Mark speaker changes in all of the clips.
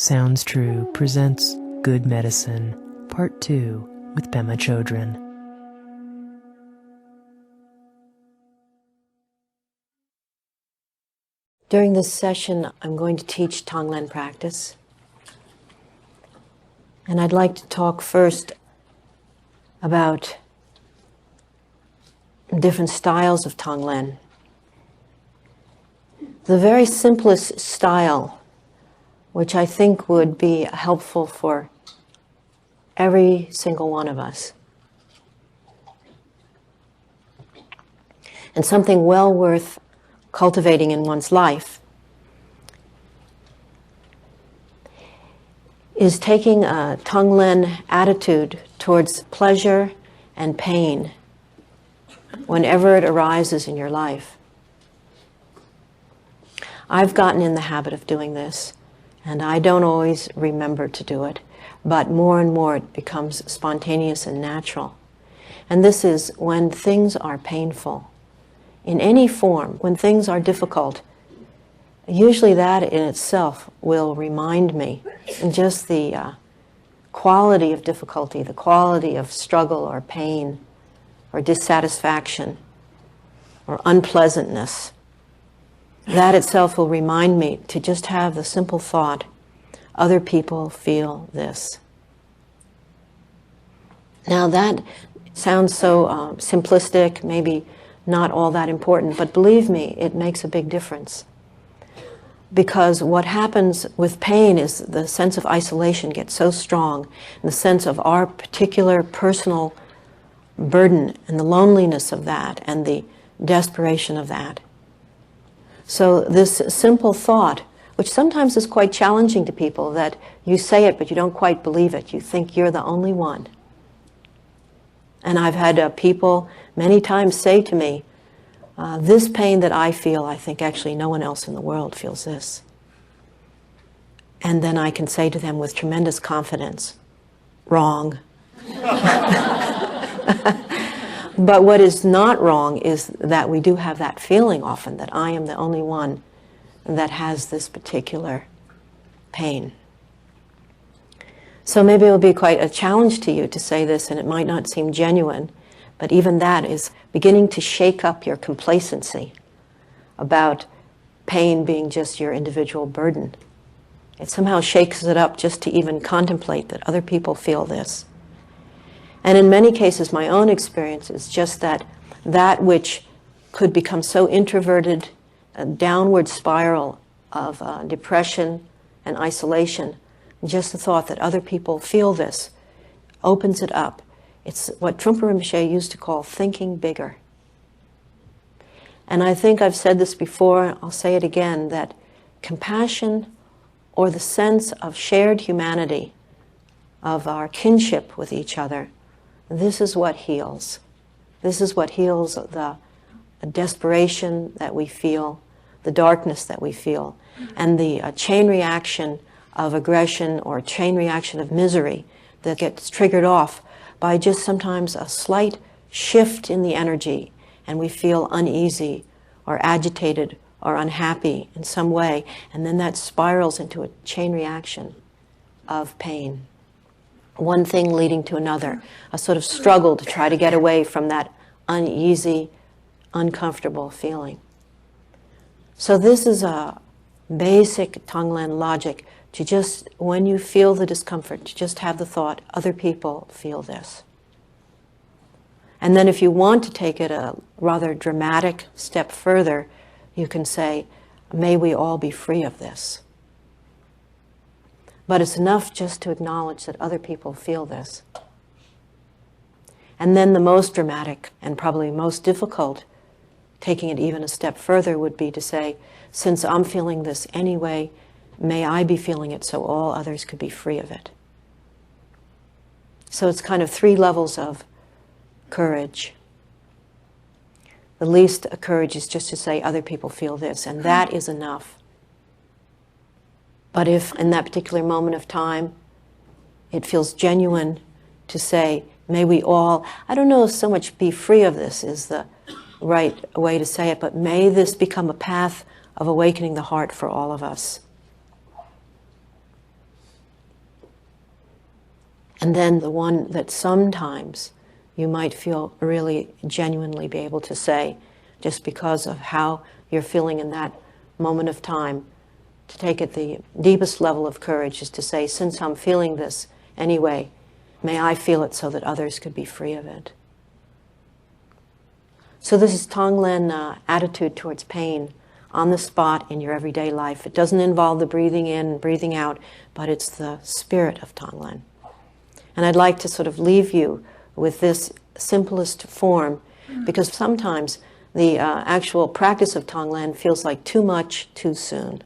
Speaker 1: Sounds True presents Good Medicine, Part 2 with Pema Chödrön.
Speaker 2: During this session, I'm going to teach Tonglen practice. And I'd like to talk first about different styles of Tonglen. The very simplest style, which I think would be helpful for every single one of us, and something well worth cultivating in one's life, is taking a Tonglen attitude towards pleasure and pain whenever it arises in your life. I've gotten in the habit of doing this, and I don't always remember to do it, but more and more it becomes spontaneous and natural. And this is when things are painful, in any form, when things are difficult. Usually that in itself will remind me, and just the quality of difficulty, the quality of struggle or pain or dissatisfaction or unpleasantness, that itself will remind me to just have the simple thought, other people feel this. Now that sounds so simplistic, maybe not all that important, but believe me, it makes a big difference. Because what happens with pain is the sense of isolation gets so strong, and the sense of our particular personal burden and the loneliness of that and the desperation of that. So this simple thought, which sometimes is quite challenging to people, that you say it but you don't quite believe it. You think you're the only one. And I've had people many times say to me, this pain that I feel, I think actually no one else in the world feels this. And then I can say to them with tremendous confidence, wrong. But what is not wrong is that we do have that feeling often that I am the only one that has this particular pain. So maybe it will be quite a challenge to you to say this, and it might not seem genuine, but even that is beginning to shake up your complacency about pain being just your individual burden. It somehow shakes it up just to even contemplate that other people feel this. And in many cases, my own experience is just that which could become so introverted, a downward spiral of depression and isolation, just the thought that other people feel this opens it up. It's what Trungpa Rinpoche used to call thinking bigger. And I think I've said this before, I'll say it again, that compassion or the sense of shared humanity, of our kinship with each other, this is what heals. This is what heals the desperation that we feel, the darkness that we feel, and the chain reaction of aggression or chain reaction of misery that gets triggered off by just sometimes a slight shift in the energy, and we feel uneasy or agitated or unhappy in some way, and then that spirals into a chain reaction of pain. One thing leading to another, a sort of struggle to try to get away from that uneasy, uncomfortable feeling. So this is a basic Tonglen logic, to just, when you feel the discomfort, to just have the thought, other people feel this. And then if you want to take it a rather dramatic step further, you can say, may we all be free of this. But it's enough just to acknowledge that other people feel this. And then the most dramatic and probably most difficult, taking it even a step further, would be to say, since I'm feeling this anyway, may I be feeling it so all others could be free of it. So it's kind of 3 levels of courage. The least courage is just to say other people feel this, and that is enough. But if in that particular moment of time it feels genuine to say, may we all, I don't know if so much be free of this is the right way to say it, but may this become a path of awakening the heart for all of us. And then the one that sometimes you might feel really genuinely be able to say, just because of how you're feeling in that moment of time, to take it the deepest level of courage is to say, since I'm feeling this anyway, may I feel it so that others could be free of it. So this is Tonglen attitude towards pain on the spot in your everyday life. It doesn't involve the breathing in and breathing out, but it's the spirit of Tonglen. And I'd like to sort of leave you with this simplest form, because sometimes the actual practice of Tonglen feels like too much too soon.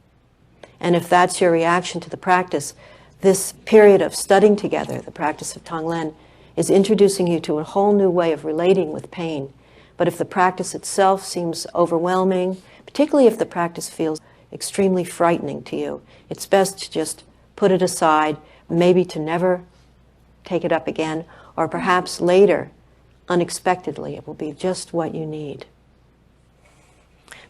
Speaker 2: And if that's your reaction to the practice, this period of studying together, the practice of Tonglen, is introducing you to a whole new way of relating with pain. But if the practice itself seems overwhelming, particularly if the practice feels extremely frightening to you, it's best to just put it aside, maybe to never take it up again, or perhaps later, unexpectedly, it will be just what you need.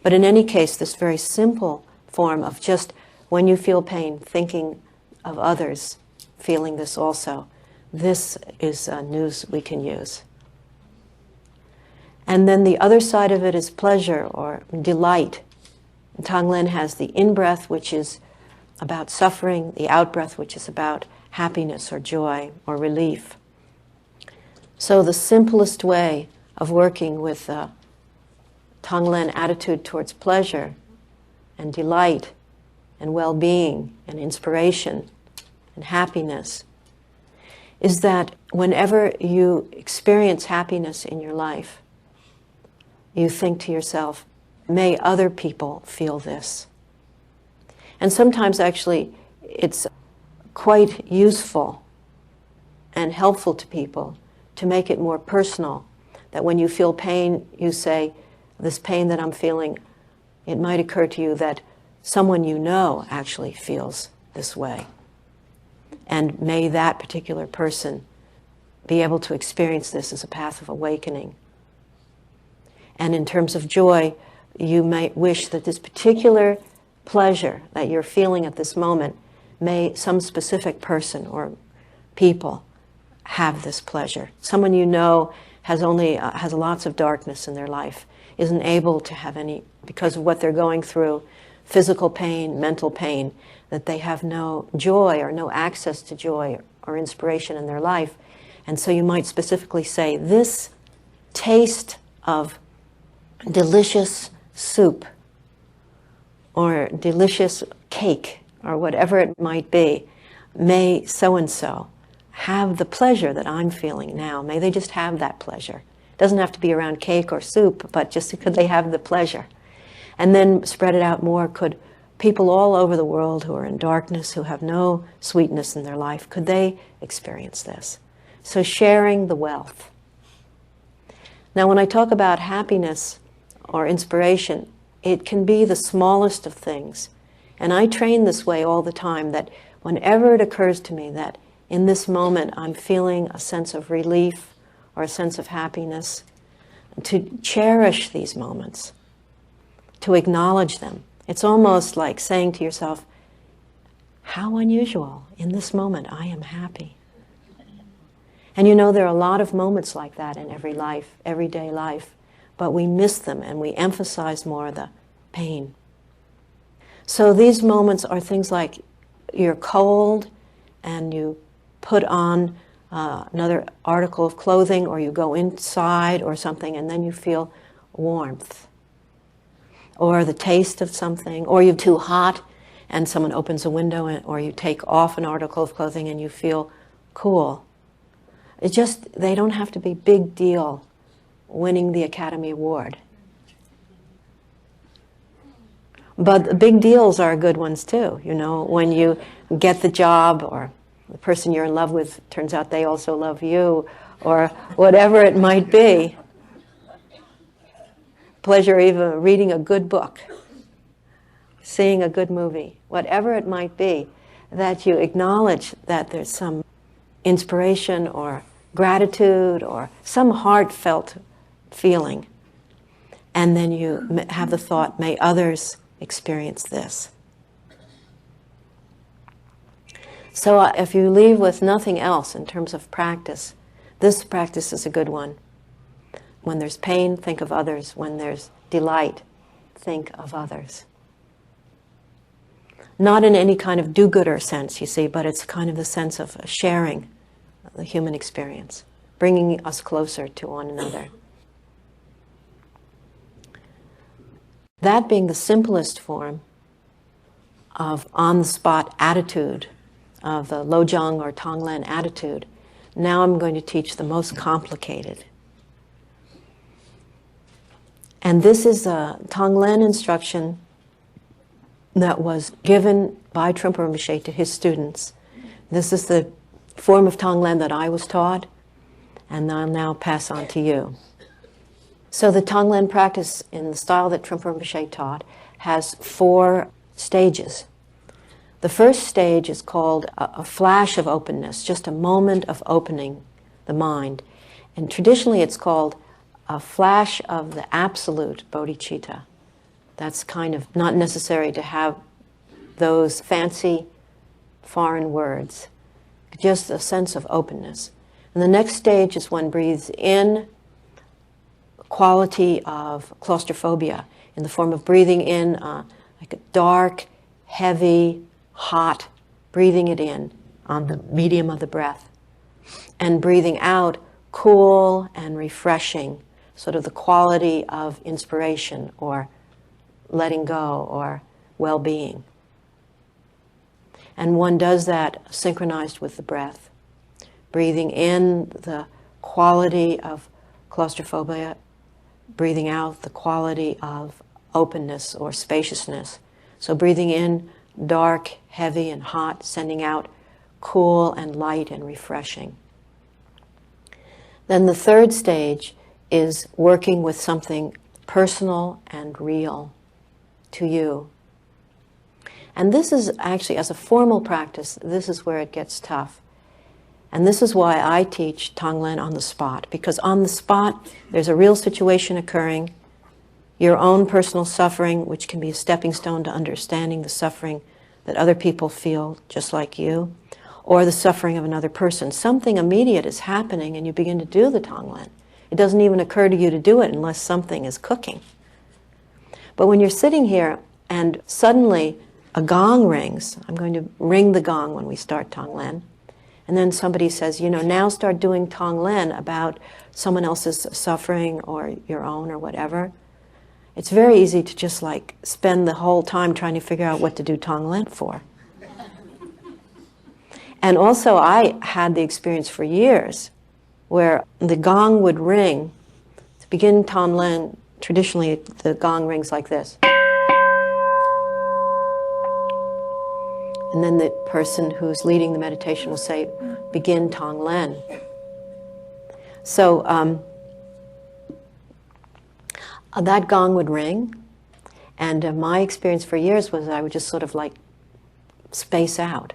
Speaker 2: But in any case, this very simple form of just when you feel pain, thinking of others feeling this also, this is news we can use. And then the other side of it is pleasure or delight. Tonglen has the in-breath, which is about suffering, the out-breath, which is about happiness or joy or relief. So the simplest way of working with Tonglen attitude towards pleasure and delight and well-being and inspiration and happiness is that whenever you experience happiness in your life, you think to yourself, may other people feel this. And sometimes actually it's quite useful and helpful to people to make it more personal, that when you feel pain, you say, this pain that I'm feeling, it might occur to you that someone you know actually feels this way. And may that particular person be able to experience this as a path of awakening. And in terms of joy, you might wish that this particular pleasure that you're feeling at this moment, may some specific person or people have this pleasure. Someone you know has lots of darkness in their life, isn't able to have any, because of what they're going through, physical pain, mental pain, that they have no joy or no access to joy or inspiration in their life. And so you might specifically say, this taste of delicious soup or delicious cake or whatever it might be, may so-and-so have the pleasure that I'm feeling now. May they just have that pleasure. It doesn't have to be around cake or soup, but just could they have the pleasure? And then spread it out more. Could people all over the world who are in darkness, who have no sweetness in their life, could they experience this? So sharing the wealth. Now when I talk about happiness or inspiration, it can be the smallest of things. And I train this way all the time, that whenever it occurs to me that in this moment I'm feeling a sense of relief or a sense of happiness, to cherish these moments, to acknowledge them. It's almost like saying to yourself, how unusual, in this moment I am happy. And you know, there are a lot of moments like that in everyday life, but we miss them and we emphasize more the pain. So these moments are things like you're cold and you put on another article of clothing, or you go inside or something and then you feel warmth. Or the taste of something, or you're too hot and someone opens a window, or you take off an article of clothing and you feel cool. They don't have to be big deal winning the Academy Award. But the big deals are good ones too. You know, when you get the job, or the person you're in love with turns out they also love you, or whatever it might be. Pleasure even reading a good book, seeing a good movie, whatever it might be, that you acknowledge that there's some inspiration or gratitude or some heartfelt feeling. And then you have the thought, may others experience this. So if you leave with nothing else in terms of practice, this practice is a good one. When there's pain, think of others. When there's delight, think of others. Not in any kind of do-gooder sense, you see, but it's kind of the sense of sharing the human experience, bringing us closer to one another. That being the simplest form of on-the-spot attitude, of the Lojong or Tonglen attitude, now I'm going to teach the most complicated. And this is a Tonglen instruction that was given by Trungpa Rinpoche to his students. This is the form of Tonglen that I was taught, and I'll now pass on to you. So the Tonglen practice in the style that Trungpa Rinpoche taught has 4 stages. The first stage is called a flash of openness, just a moment of opening the mind. And traditionally it's called a flash of the absolute bodhicitta. That's kind of not necessary to have those fancy foreign words, just a sense of openness. And the next stage is one breathes in quality of claustrophobia in the form of breathing in like a dark, heavy, hot, breathing it in on the medium of the breath, and breathing out cool and refreshing, sort of the quality of inspiration or letting go or well-being. And one does that synchronized with the breath, breathing in the quality of claustrophobia, breathing out the quality of openness or spaciousness. So breathing in dark, heavy, and hot, sending out cool and light and refreshing. Then the third stage is working with something personal and real to you. And this is actually, as a formal practice, this is where it gets tough. And this is why I teach Tonglen on the spot, because on the spot, there's a real situation occurring, your own personal suffering, which can be a stepping stone to understanding the suffering that other people feel just like you, or the suffering of another person. Something immediate is happening and you begin to do the Tonglen. It doesn't even occur to you to do it unless something is cooking. But when you're sitting here and suddenly a gong rings, I'm going to ring the gong when we start Tonglen, and then somebody says, you know, now start doing Tonglen about someone else's suffering or your own or whatever. It's very easy to just like spend the whole time trying to figure out what to do Tonglen for. And also I had the experience for years where the gong would ring. To begin Tonglen, traditionally the gong rings like this. And then the person who's leading the meditation will say, begin Tonglen. So that gong would ring, and my experience for years was I would just sort of like space out.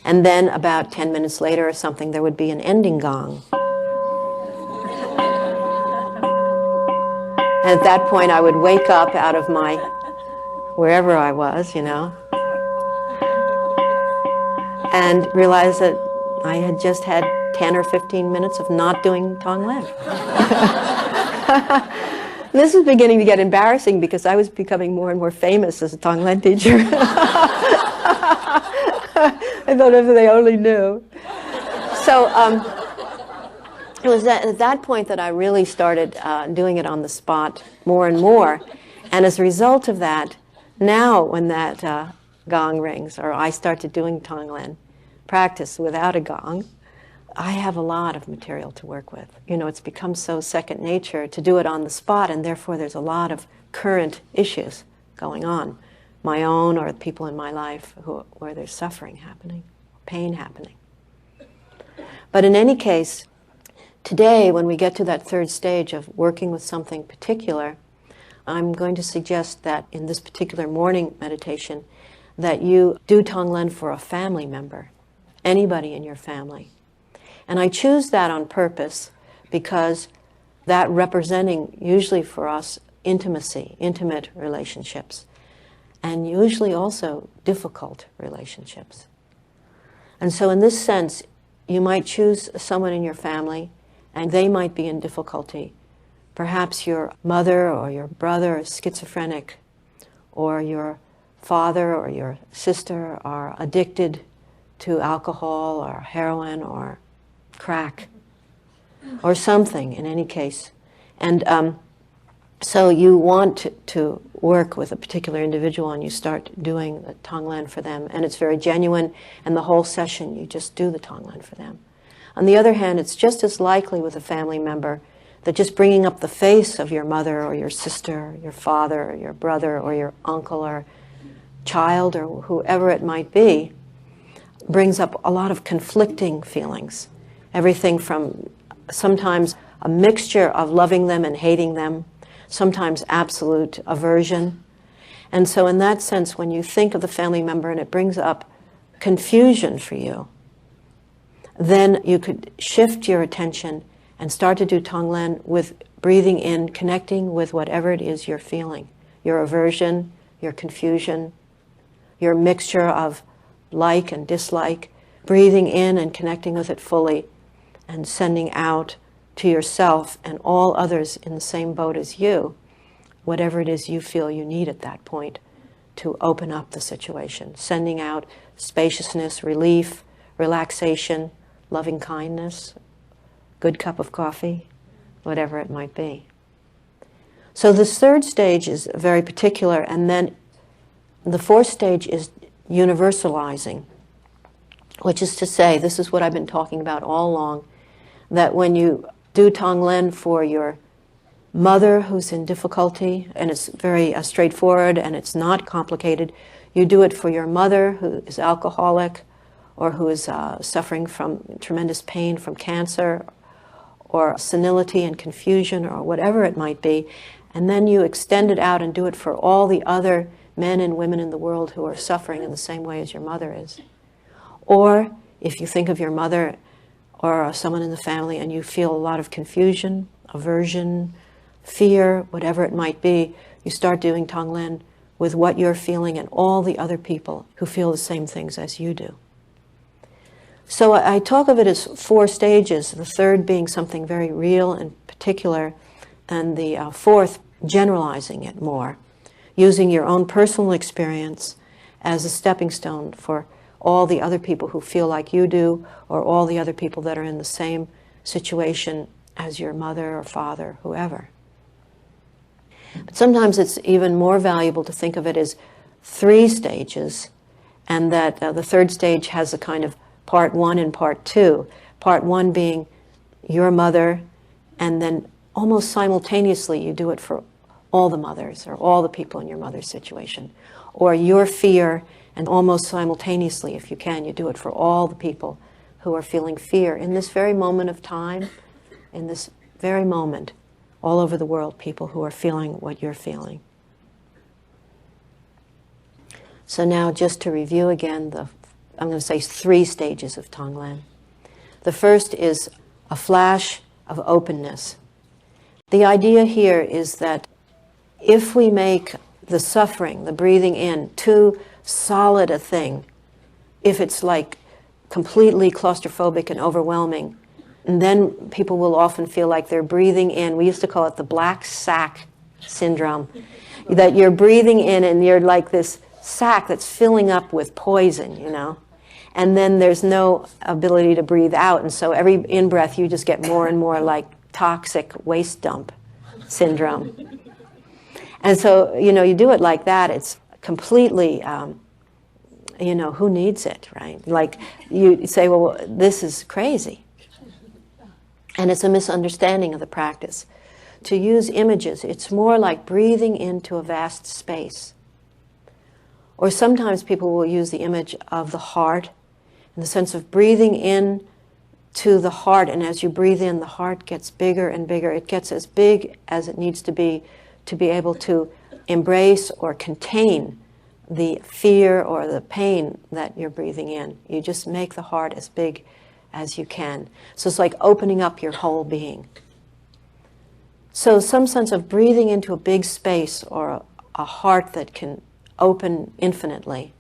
Speaker 2: And then about 10 minutes later or something, there would be an ending gong. And at that point, I would wake up out of my, wherever I was, you know, and realize that I had just had 10 or 15 minutes of not doing Tonglen. This was beginning to get embarrassing because I was becoming more and more famous as a Tonglen teacher. I thought if they only knew. So it was at that point that I really started doing it on the spot more and more. And as a result of that, now when that gong rings, or I started doing Tonglen practice without a gong, I have a lot of material to work with. You know, it's become so second nature to do it on the spot, and therefore there's a lot of current issues going on, my own or people in my life where there's suffering happening, pain happening. But in any case, today when we get to that third stage of working with something particular, I'm going to suggest that in this particular morning meditation that you do Tonglen for a family member, anybody in your family. And I choose that on purpose because that representing usually for us intimacy, intimate relationships, and usually also difficult relationships. And so in this sense, you might choose someone in your family, and they might be in difficulty. Perhaps your mother or your brother is schizophrenic, or your father or your sister are addicted to alcohol or heroin or crack or something in any case. And so you want to work with a particular individual, and you start doing the Tonglen for them, and it's very genuine, and the whole session you just do the Tonglen for them. On the other hand, it's just as likely with a family member that just bringing up the face of your mother or your sister, or your father or your brother or your uncle or child or whoever it might be brings up a lot of conflicting feelings. Everything from sometimes a mixture of loving them and hating them, sometimes absolute aversion. And so in that sense, when you think of the family member and it brings up confusion for you, then you could shift your attention and start to do Tonglen with breathing in, connecting with whatever it is you're feeling. Your aversion, your confusion, your mixture of like and dislike, breathing in and connecting with it fully, and sending out to yourself and all others in the same boat as you, whatever it is you feel you need at that point to open up the situation. Sending out spaciousness, relief, relaxation, loving kindness, good cup of coffee, whatever it might be. So this third stage is very particular, and then the fourth stage is universalizing, which is to say, this is what I've been talking about all along, that when you do Tonglen for your mother who's in difficulty, and it's very straightforward and it's not complicated, you do it for your mother who is alcoholic or who is suffering from tremendous pain from cancer or senility and confusion or whatever it might be, and then you extend it out and do it for all the other men and women in the world who are suffering in the same way as your mother is. Or if you think of your mother or someone in the family and you feel a lot of confusion, aversion, fear, whatever it might be, you start doing Tonglen with what you're feeling and all the other people who feel the same things as you do. So I talk of it as four stages, the third being something very real and particular, and the fourth generalizing it more, using your own personal experience as a stepping stone for all the other people who feel like you do, or all the other people that are in the same situation as your mother or father, whoever. But sometimes it's even more valuable to think of it as three stages, and that the third stage has a kind of part one and part two. Part one being your mother, and then almost simultaneously you do it for all the mothers or all the people in your mother's situation. Or your fear, and almost simultaneously, if you can, you do it for all the people who are feeling fear in this very moment of time, in this very moment, all over the world, people who are feeling what you're feeling. So now just to review again, I'm going to say three stages of Tonglen. The first is a flash of openness. The idea here is that if we make the suffering, the breathing in, too solid a thing, if it's like completely claustrophobic and overwhelming, and then people will often feel like they're breathing in, we used to call it the black sack syndrome, that you're breathing in and you're like this sack that's filling up with poison, you know, and then there's no ability to breathe out, and so every in-breath you just get more and more like toxic waste dump syndrome. And so, you know, you do it like that, it's completely, you know, who needs it, right? Like, you say, well, this is crazy. And it's a misunderstanding of the practice. To use images, it's more like breathing into a vast space. Or sometimes people will use the image of the heart, in the sense of breathing in to the heart, and as you breathe in, the heart gets bigger and bigger. It gets as big as it needs to be able to embrace or contain the fear or the pain that you're breathing in. You just make the heart as big as you can. So it's like opening up your whole being. So some sense of breathing into a big space, or a heart that can open infinitely.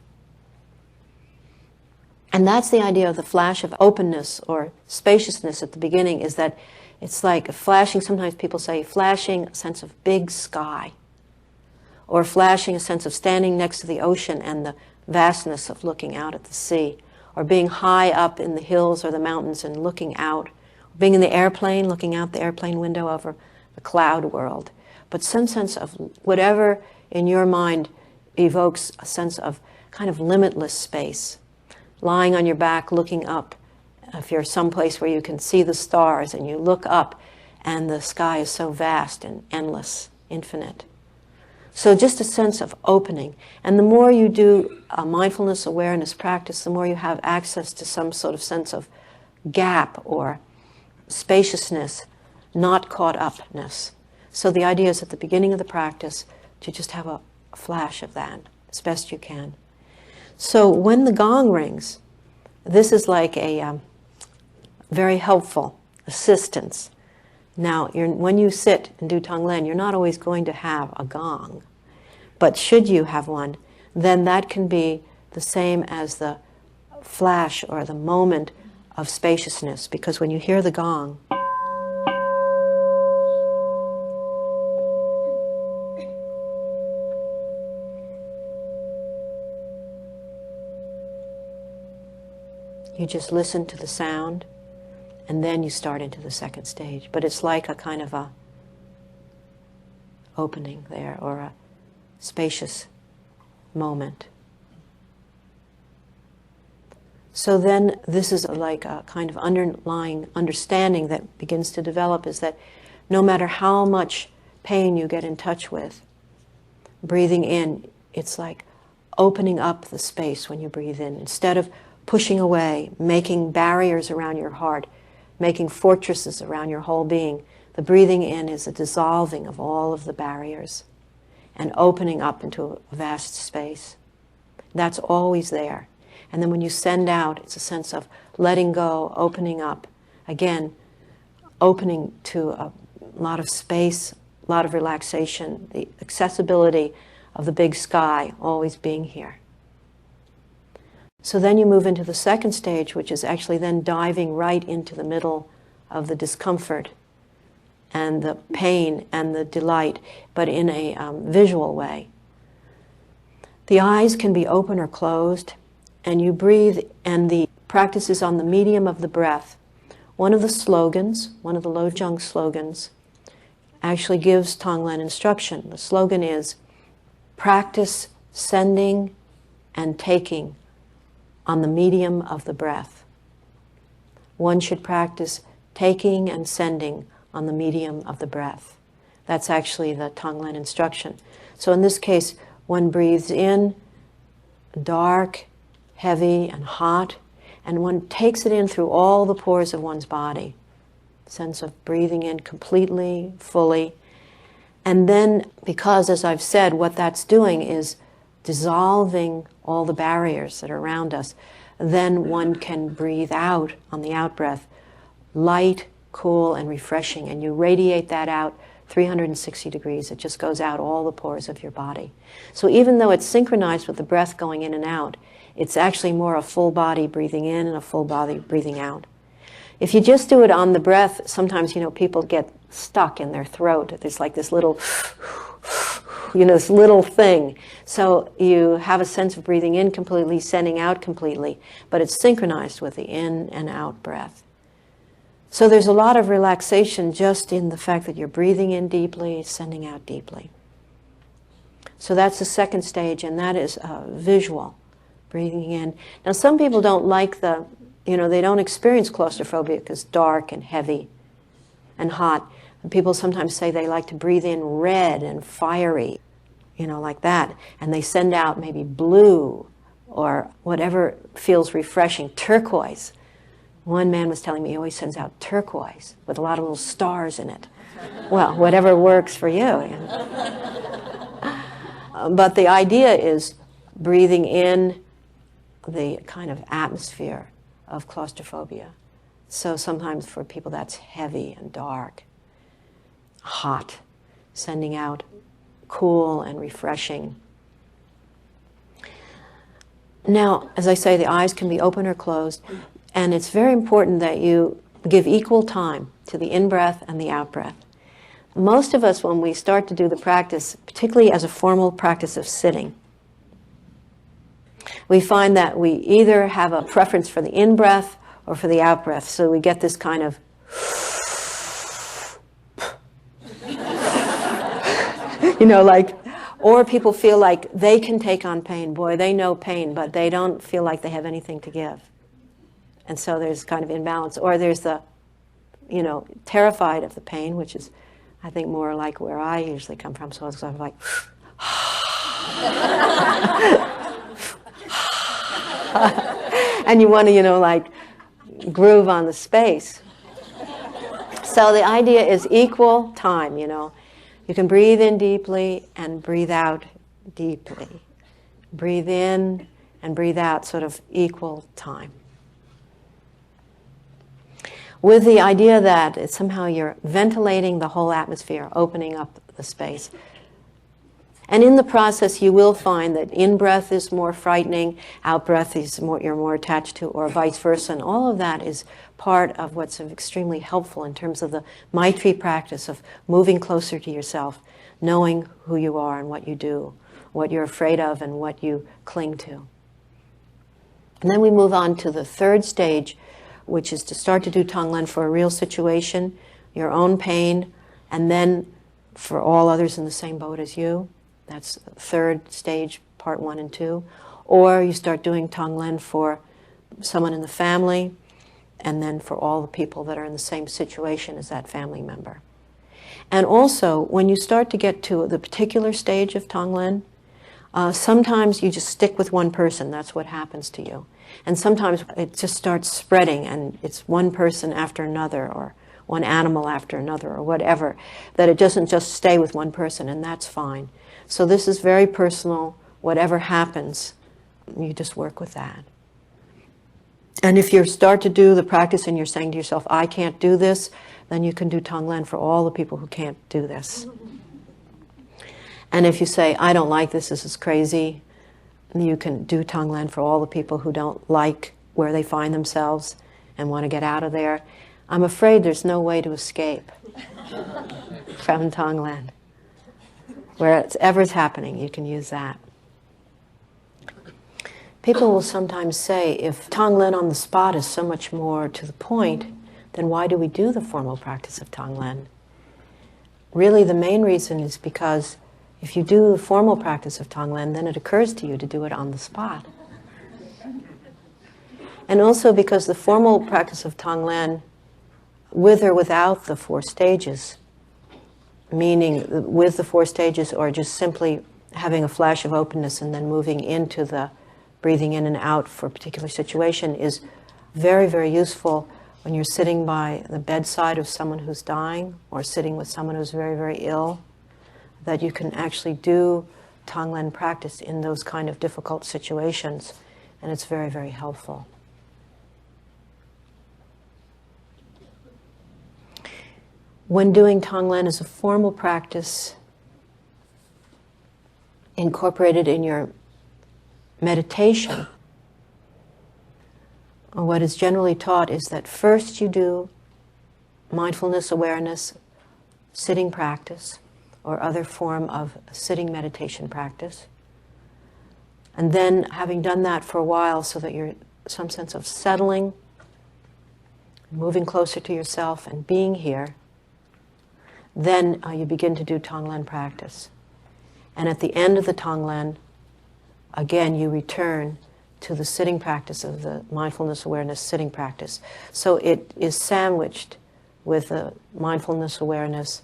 Speaker 2: And that's the idea of the flash of openness or spaciousness at the beginning, is that it's like flashing, sometimes people say flashing a sense of big sky, or flashing a sense of standing next to the ocean and the vastness of looking out at the sea, or being high up in the hills or the mountains and looking out, being in the airplane, looking out the airplane window over the cloud world. But some sense of whatever in your mind evokes a sense of kind of limitless space, lying on your back, looking up. If you're someplace where you can see the stars and you look up and the sky is so vast and endless, infinite. So just a sense of opening. And the more you do a mindfulness awareness practice, the more you have access to some sort of sense of gap or spaciousness, not caught upness. So the idea is at the beginning of the practice to just have a flash of that as best you can. So when the gong rings, this is like a very helpful assistance. Now, when you sit and do Tonglen, you're not always going to have a gong. But should you have one, then that can be the same as the flash or the moment of spaciousness. Because when you hear the gong, you just listen to the sound, and then you start into the second stage. But it's like a kind of a opening there, or a spacious moment. So then this is like a kind of underlying understanding that begins to develop, is that no matter how much pain you get in touch with, breathing in, it's like opening up the space when you breathe in. Instead of pushing away, making barriers around your heart, making fortresses around your whole being, the breathing in is a dissolving of all of the barriers and opening up into a vast space. That's always there. And then when you send out, it's a sense of letting go, opening up. Again, opening to a lot of space, a lot of relaxation, the accessibility of the big sky always being here. So then you move into the second stage, which is actually then diving right into the middle of the discomfort and the pain and the delight, but in a visual way. The eyes can be open or closed, and you breathe, and the practice is on the medium of the breath. One of the slogans, one of the Lojong slogans, actually gives Tonglen instruction. The slogan is, practice sending and taking on the medium of the breath. One should practice taking and sending on the medium of the breath. That's actually the Tonglen instruction. So in this case, one breathes in, dark, heavy, and hot, and one takes it in through all the pores of one's body. Sense of breathing in completely, fully. And then, because, as I've said, what that's doing is dissolving all the barriers that are around us, then one can breathe out on the out-breath, light, cool, and refreshing, and you radiate that out 360 degrees. It just goes out all the pores of your body. So even though it's synchronized with the breath going in and out, it's actually more a full body breathing in and a full body breathing out. If you just do it on the breath, sometimes, people get stuck in their throat. There's like this little this little thing. So you have a sense of breathing in completely, sending out completely, but it's synchronized with the in and out breath. So there's a lot of relaxation just in the fact that you're breathing in deeply, sending out deeply. So that's the second stage, and that is visual, breathing in. Now some people don't like they don't experience claustrophobia because it's dark and heavy and hot. And people sometimes say they like to breathe in red and fiery, like that. And they send out maybe blue or whatever feels refreshing, turquoise. One man was telling me he always sends out turquoise with a lot of little stars in it. Well, whatever works for you. But the idea is breathing in the kind of atmosphere of claustrophobia. So sometimes for people that's heavy and dark, hot, sending out cool and refreshing. Now, as I say, the eyes can be open or closed, and it's very important that you give equal time to the in-breath and the out-breath. Most of us, when we start to do the practice, particularly as a formal practice of sitting, we find that we either have a preference for the in-breath or for the out-breath, so we get this kind of or people feel like they can take on pain. Boy, they know pain, but they don't feel like they have anything to give. And so there's kind of imbalance. Or there's the, terrified of the pain, which is, I think, more like where I usually come from. So it's sort of like, and you want to, groove on the space. So the idea is equal time, You can breathe in deeply and breathe out deeply. Breathe in and breathe out, sort of equal time. With the idea that somehow you're ventilating the whole atmosphere, opening up the space. And in the process, you will find that in-breath is more frightening, out-breath is you're more attached to, or vice versa. And all of that is part of what's extremely helpful in terms of the Maitri practice of moving closer to yourself, knowing who you are and what you do, what you're afraid of and what you cling to. And then we move on to the third stage, which is to start to do Tonglen for a real situation, your own pain, and then for all others in the same boat as you. That's third stage, part 1 and 2. Or you start doing Tonglen for someone in the family, and then for all the people that are in the same situation as that family member. And also, when you start to get to the particular stage of Tonglen, sometimes you just stick with one person. That's what happens to you. And sometimes it just starts spreading, and it's one person after another, or one animal after another, or whatever, that it doesn't just stay with one person, and that's fine. So this is very personal. Whatever happens, you just work with that. And if you start to do the practice and you're saying to yourself, I can't do this, then you can do Tonglen for all the people who can't do this. And if you say, I don't like this is crazy, you can do Tonglen for all the people who don't like where they find themselves and want to get out of there. I'm afraid there's no way to escape from Tonglen. Wherever's happening, you can use that. People will sometimes say, if Tonglen on the spot is so much more to the point, then why do we do the formal practice of Tonglen? Really, the main reason is because if you do the formal practice of Tonglen, then it occurs to you to do it on the spot. And also because the formal practice of Tonglen, with or without the 4 stages, meaning with the 4 stages or just simply having a flash of openness and then moving into the breathing in and out for a particular situation, is very, very useful when you're sitting by the bedside of someone who's dying or sitting with someone who's very, very ill, that you can actually do Tonglen practice in those kind of difficult situations, and it's very, very helpful. When doing Tonglen as a formal practice, incorporated in your meditation, what is generally taught is that first you do mindfulness, awareness, sitting practice, or other form of sitting meditation practice. And then, having done that for a while so that you're some sense of settling, moving closer to yourself and being here, then you begin to do Tonglen practice. And at the end of the Tonglen, again, you return to the sitting practice of the mindfulness awareness sitting practice. So it is sandwiched with the mindfulness awareness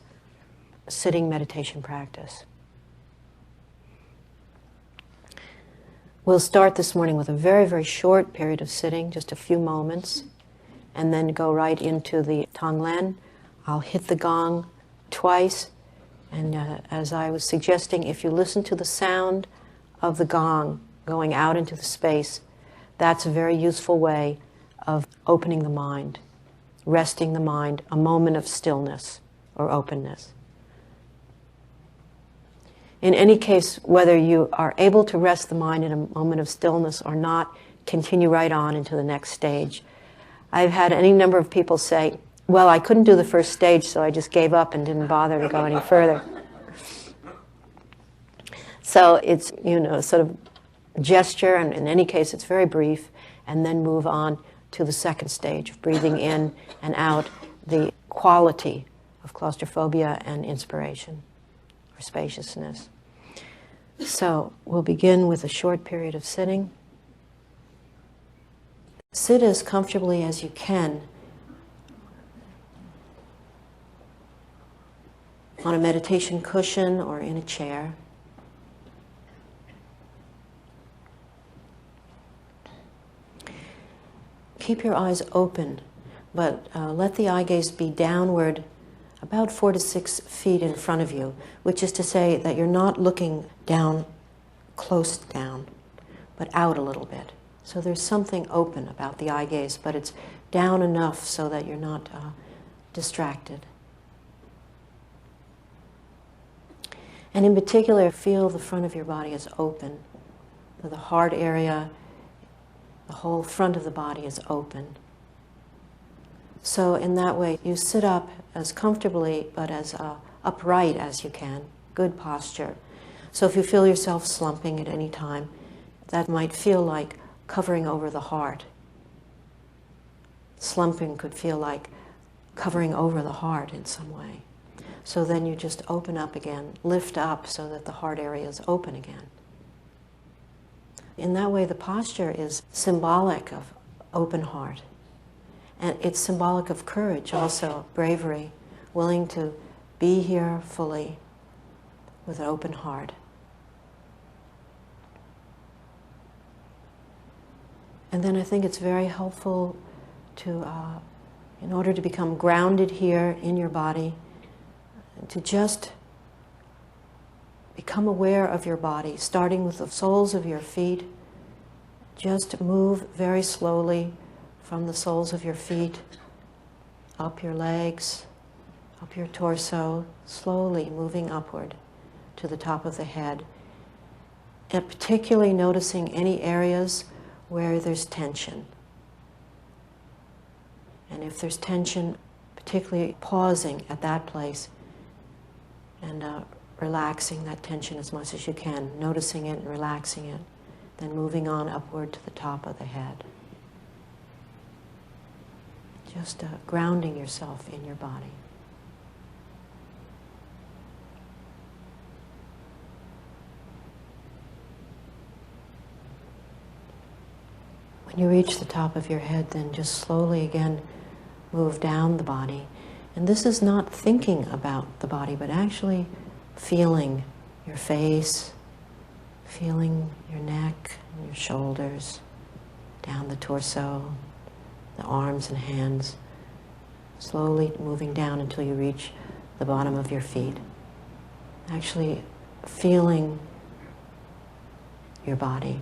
Speaker 2: sitting meditation practice. We'll start this morning with a very, very short period of sitting, just a few moments, and then go right into the Tonglen. I'll hit the gong twice, and as I was suggesting, if you listen to the sound of the gong going out into the space, that's a very useful way of opening the mind, resting the mind, a moment of stillness or openness. in any case, whether you are able to rest the mind in a moment of stillness or not, continue right on into the next stage. I've had any number of people say, well, I couldn't do the first stage, so I just gave up and didn't bother to go any further. So it's, sort of gesture, and in any case, it's very brief, and then move on to the second stage of breathing in and out the quality of claustrophobia and inspiration, or spaciousness. So we'll begin with a short period of sitting. Sit as comfortably as you can on a meditation cushion or in a chair. Keep your eyes open, but let the eye gaze be downward about 4 to 6 feet in front of you, which is to say that you're not looking down, close down, but out a little bit. So there's something open about the eye gaze, but it's down enough so that you're not distracted. And in particular, feel the front of your body is open. So the heart area, the whole front of the body is open. So in that way, you sit up as comfortably but as upright as you can. Good posture. So if you feel yourself slumping at any time, that might feel like covering over the heart. Slumping could feel like covering over the heart in some way. So then you just open up again, lift up so that the heart area is open again. In that way, the posture is symbolic of open heart. And it's symbolic of courage also, bravery, willing to be here fully with an open heart. And then I think it's very helpful to, in order to become grounded here in your body, to just become aware of your body, starting with the soles of your feet. Just move very slowly from the soles of your feet, up your legs, up your torso, slowly moving upward to the top of the head. And particularly noticing any areas where there's tension. And if there's tension, particularly pausing at that place and relaxing that tension as much as you can, noticing it and relaxing it, then moving on upward to the top of the head. Just grounding yourself in your body. When you reach the top of your head, then just slowly again move down the body. And this is not thinking about the body, but actually feeling your face, feeling your neck and your shoulders, down the torso, the arms and hands, slowly moving down until you reach the bottom of your feet. Actually feeling your body.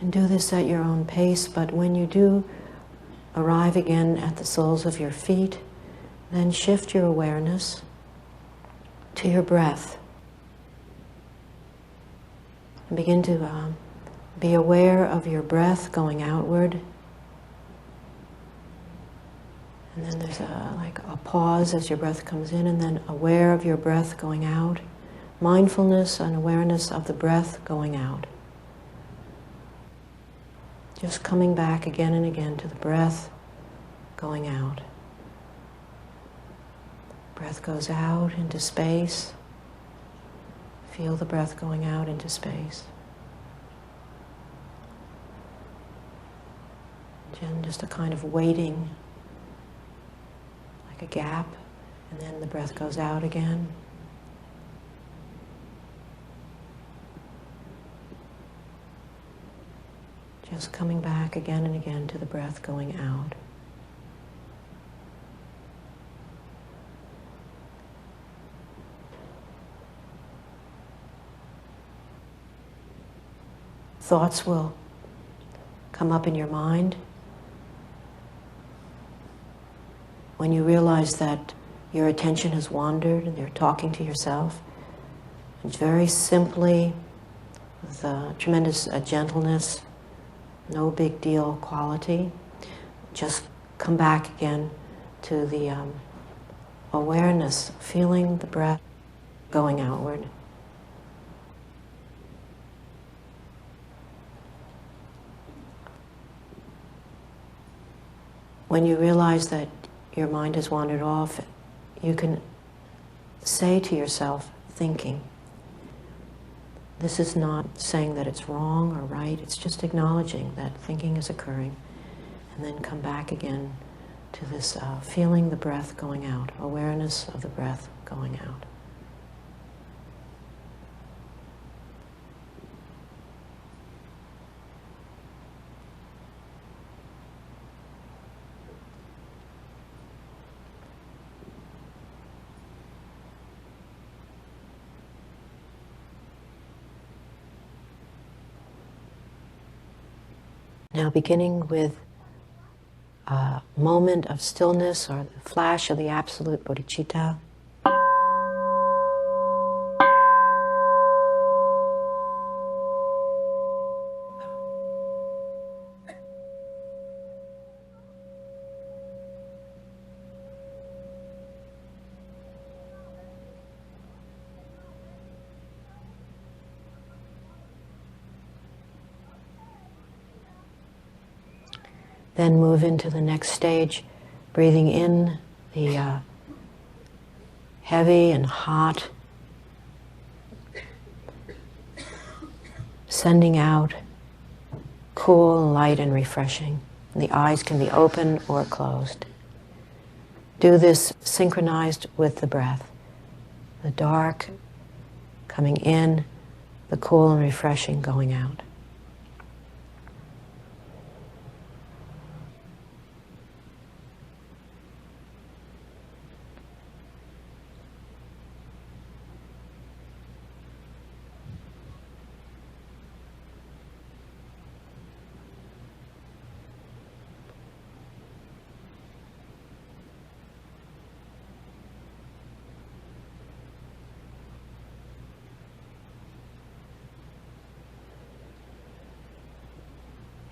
Speaker 2: And do this at your own pace, but when you do arrive again at the soles of your feet, then shift your awareness to your breath. And begin to be aware of your breath going outward. And then there's like a pause as your breath comes in, and then aware of your breath going out. Mindfulness and awareness of the breath going out. Just coming back again and again to the breath going out. Breath goes out into space. Feel the breath going out into space. And just a kind of waiting, like a gap, and then the breath goes out again. Just coming back again and again to the breath going out. Thoughts will come up in your mind. When you realize that your attention has wandered and you're talking to yourself, and very simply, with a tremendous gentleness, no big deal quality, just come back again to the awareness, feeling the breath going outward. When you realize that your mind has wandered off, you can say to yourself, thinking. This is not saying that it's wrong or right, it's just acknowledging that thinking is occurring. And then come back again to this feeling the breath going out, awareness of the breath going out. Now beginning with a moment of stillness or the flash of the absolute bodhicitta. Then move into the next stage, breathing in the heavy and hot, sending out cool, light, and refreshing. The eyes can be open or closed. Do this synchronized with the breath. The dark coming in, the cool and refreshing going out.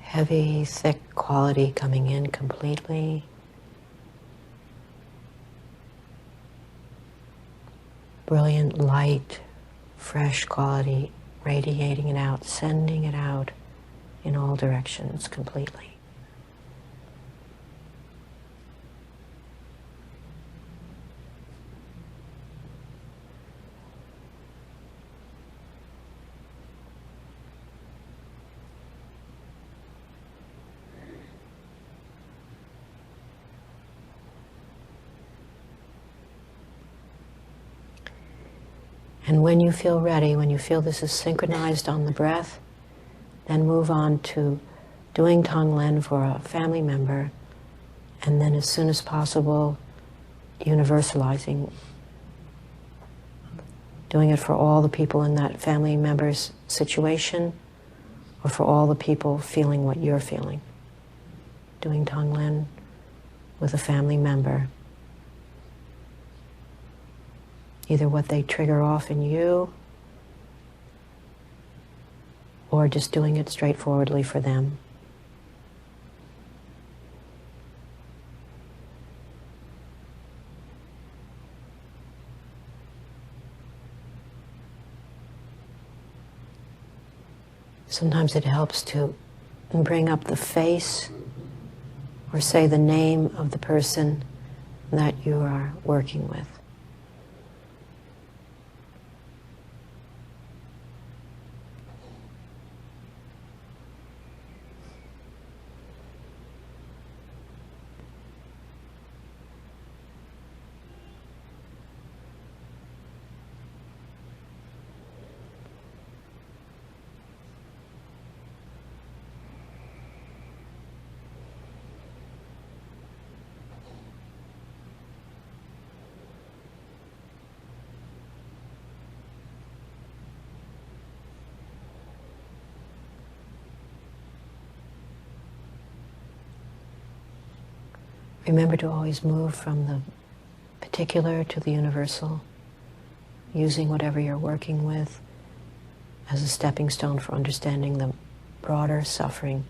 Speaker 2: Heavy, thick quality coming in completely. Brilliant light, fresh quality, radiating it out, sending it out in all directions completely. And when you feel ready, when you feel this is synchronized on the breath, then move on to doing Tonglen for a family member, and then as soon as possible, universalizing, doing it for all the people in that family member's situation, or for all the people feeling what you're feeling. Doing Tonglen with a family member. Either what they trigger off in you, or just doing it straightforwardly for them. Sometimes it helps to bring up the face or say the name of the person that you are working with. Remember to always move from the particular to the universal, using whatever you're working with as a stepping stone for understanding the broader suffering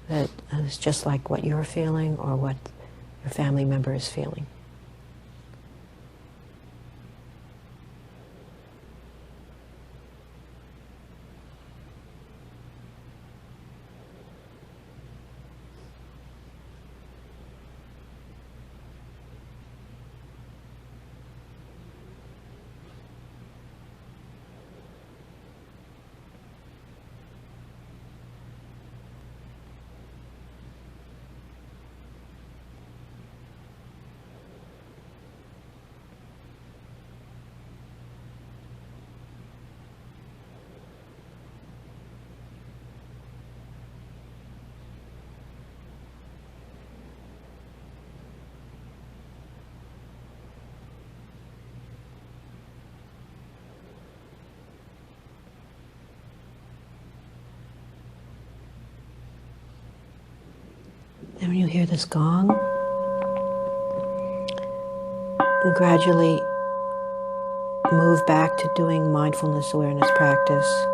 Speaker 2: that is just like what you're feeling or what your family member is feeling. And when you hear this gong, you gradually move back to doing mindfulness awareness practice.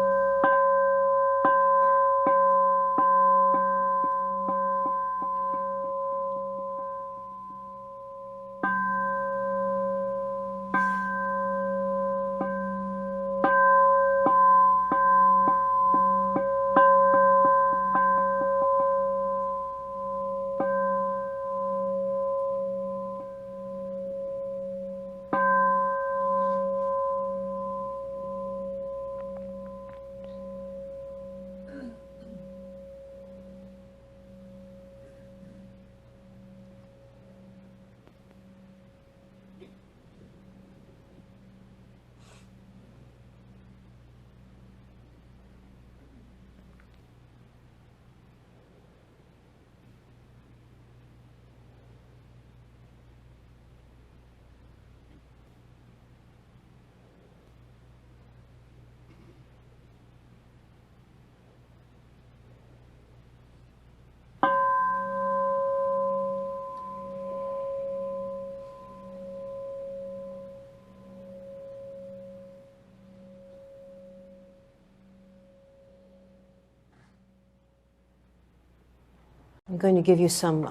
Speaker 2: I'm going to give you some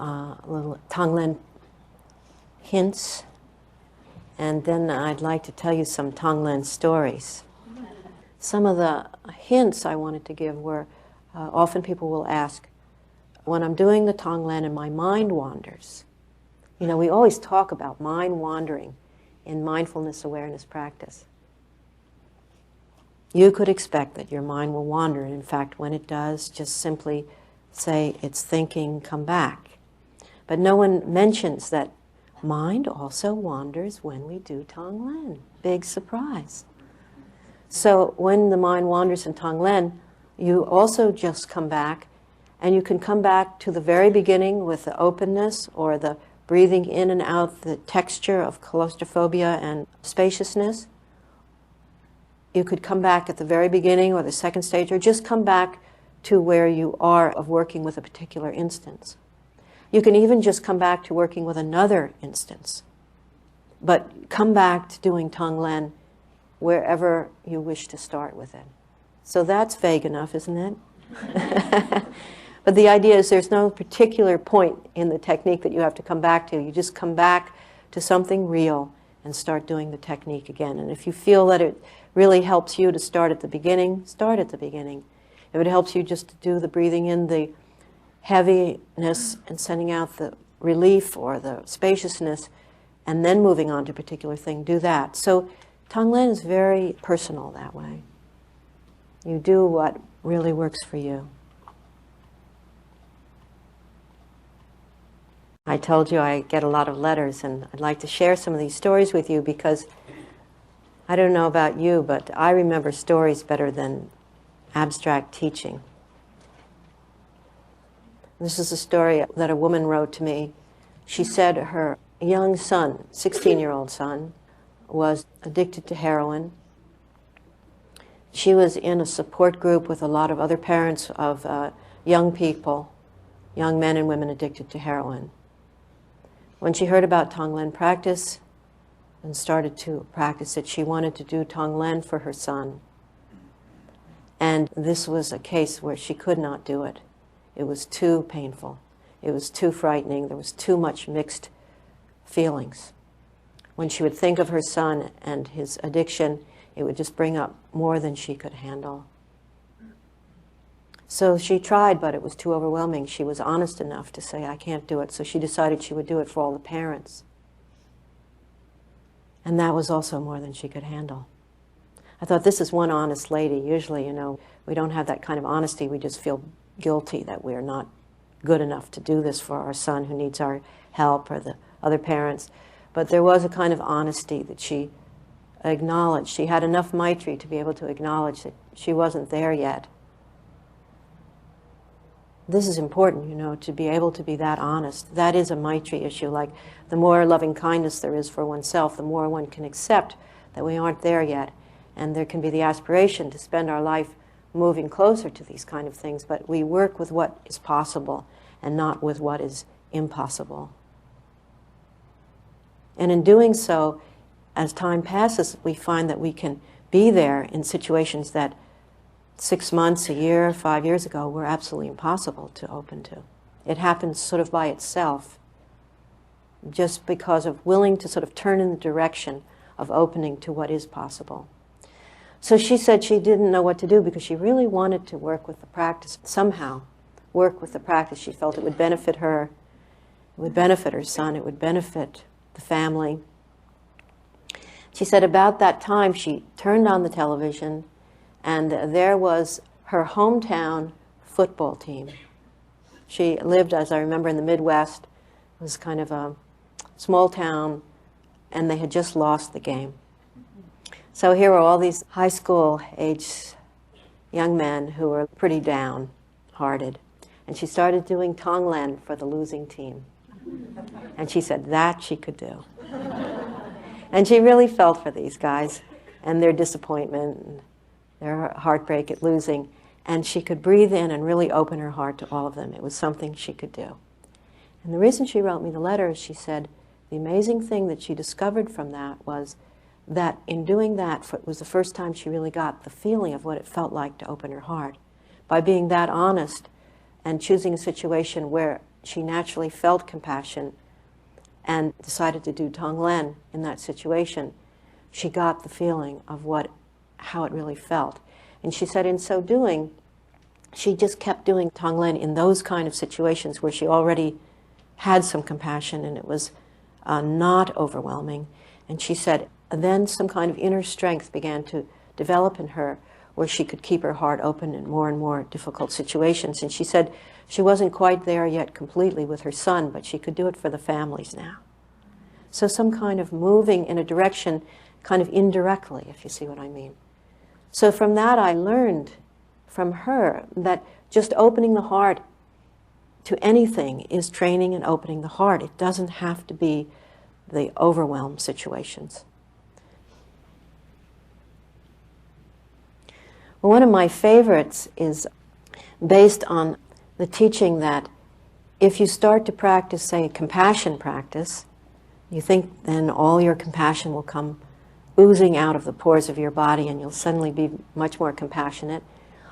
Speaker 2: little Tonglen hints, and then I'd like to tell you some Tonglen stories. Some of the hints I wanted to give were, often people will ask, when I'm doing the Tonglen and my mind wanders, you know, we always talk about mind wandering in mindfulness awareness practice. You could expect that your mind will wander, and in fact, when it does, just simply say, it's thinking, come back. But no one mentions that mind also wanders when we do Tonglen. Big surprise. So when the mind wanders in Tonglen, you also just come back, and you can come back to the very beginning with the openness or the breathing in and out, the texture of claustrophobia and spaciousness. You could come back at the very beginning or the second stage, or just come back to where you are of working with a particular instance. You can even just come back to working with another instance, but come back to doing Tonglen wherever you wish to start with it. So that's vague enough, isn't it? But the idea is there's no particular point in the technique that you have to come back to. You just come back to something real and start doing the technique again. And if you feel that it really helps you to start at the beginning, start at the beginning. If it helps you just to do the breathing in the heaviness and sending out the relief or the spaciousness, and then moving on to a particular thing, do that. So Tonglen is very personal that way. You do what really works for you. I told you I get a lot of letters, and I'd like to share some of these stories with you because I don't know about you, but I remember stories better than abstract teaching. This is a story that a woman wrote to me. She said her young son, 16-year-old son, was addicted to heroin. She was in a support group with a lot of other parents of young people, young men and women addicted to heroin. when she heard about Tonglen practice and started to practice it, she wanted to do Tonglen for her son. And this was a case where she could not do it. It was too painful. It was too frightening. There was too much mixed feelings. When she would think of her son and his addiction, it would just bring up more than she could handle. So she tried, but it was too overwhelming. She was honest enough to say, I can't do it. So she decided she would do it for all the parents. And that was also more than she could handle. I thought, this is one honest lady. Usually, we don't have that kind of honesty. We just feel guilty that we're not good enough to do this for our son who needs our help, or the other parents. But there was a kind of honesty that she acknowledged. She had enough Maitri to be able to acknowledge that she wasn't there yet. This is important, to be able to be that honest. That is a Maitri issue. Like, the more loving kindness there is for oneself, the more one can accept that we aren't there yet. And there can be the aspiration to spend our life moving closer to these kind of things, but we work with what is possible and not with what is impossible. And in doing so, as time passes, we find that we can be there in situations that 6 months, a year, 5 years ago were absolutely impossible to open to. It happens sort of by itself, just because of willing to sort of turn in the direction of opening to what is possible. So she said she didn't know what to do because she really wanted to work with the practice, somehow work with the practice. She felt it would benefit her, it would benefit her son, it would benefit the family. She said about that time she turned on the television and there was her hometown football team. She lived, as I remember, in the Midwest. It was kind of a small town, and they had just lost the game. So here were all these high school age young men who were pretty downhearted. And she started doing Tonglen for the losing team. And she said that she could do. And she really felt for these guys and their disappointment and their heartbreak at losing. And she could breathe in and really open her heart to all of them. It was something she could do. And the reason she wrote me the letter is she said the amazing thing that she discovered from that was that in doing that, it was the first time she really got the feeling of what it felt like to open her heart. By being that honest and choosing a situation where she naturally felt compassion and decided to do Tonglen in that situation, she got the feeling of how it really felt. And she said in so doing, she just kept doing Tonglen in those kind of situations where she already had some compassion and it was not overwhelming. And she said then some kind of inner strength began to develop in her where she could keep her heart open in more and more difficult situations. And she said she wasn't quite there yet completely with her son, but she could do it for the families now. So some kind of moving in a direction, kind of indirectly, if you see what I mean. So from that I learned from her that just opening the heart to anything is training and opening the heart. It doesn't have to be the overwhelmed situations. Well, one of my favorites is based on the teaching that if you start to practice, say, compassion practice, you think then all your compassion will come oozing out of the pores of your body and you'll suddenly be much more compassionate,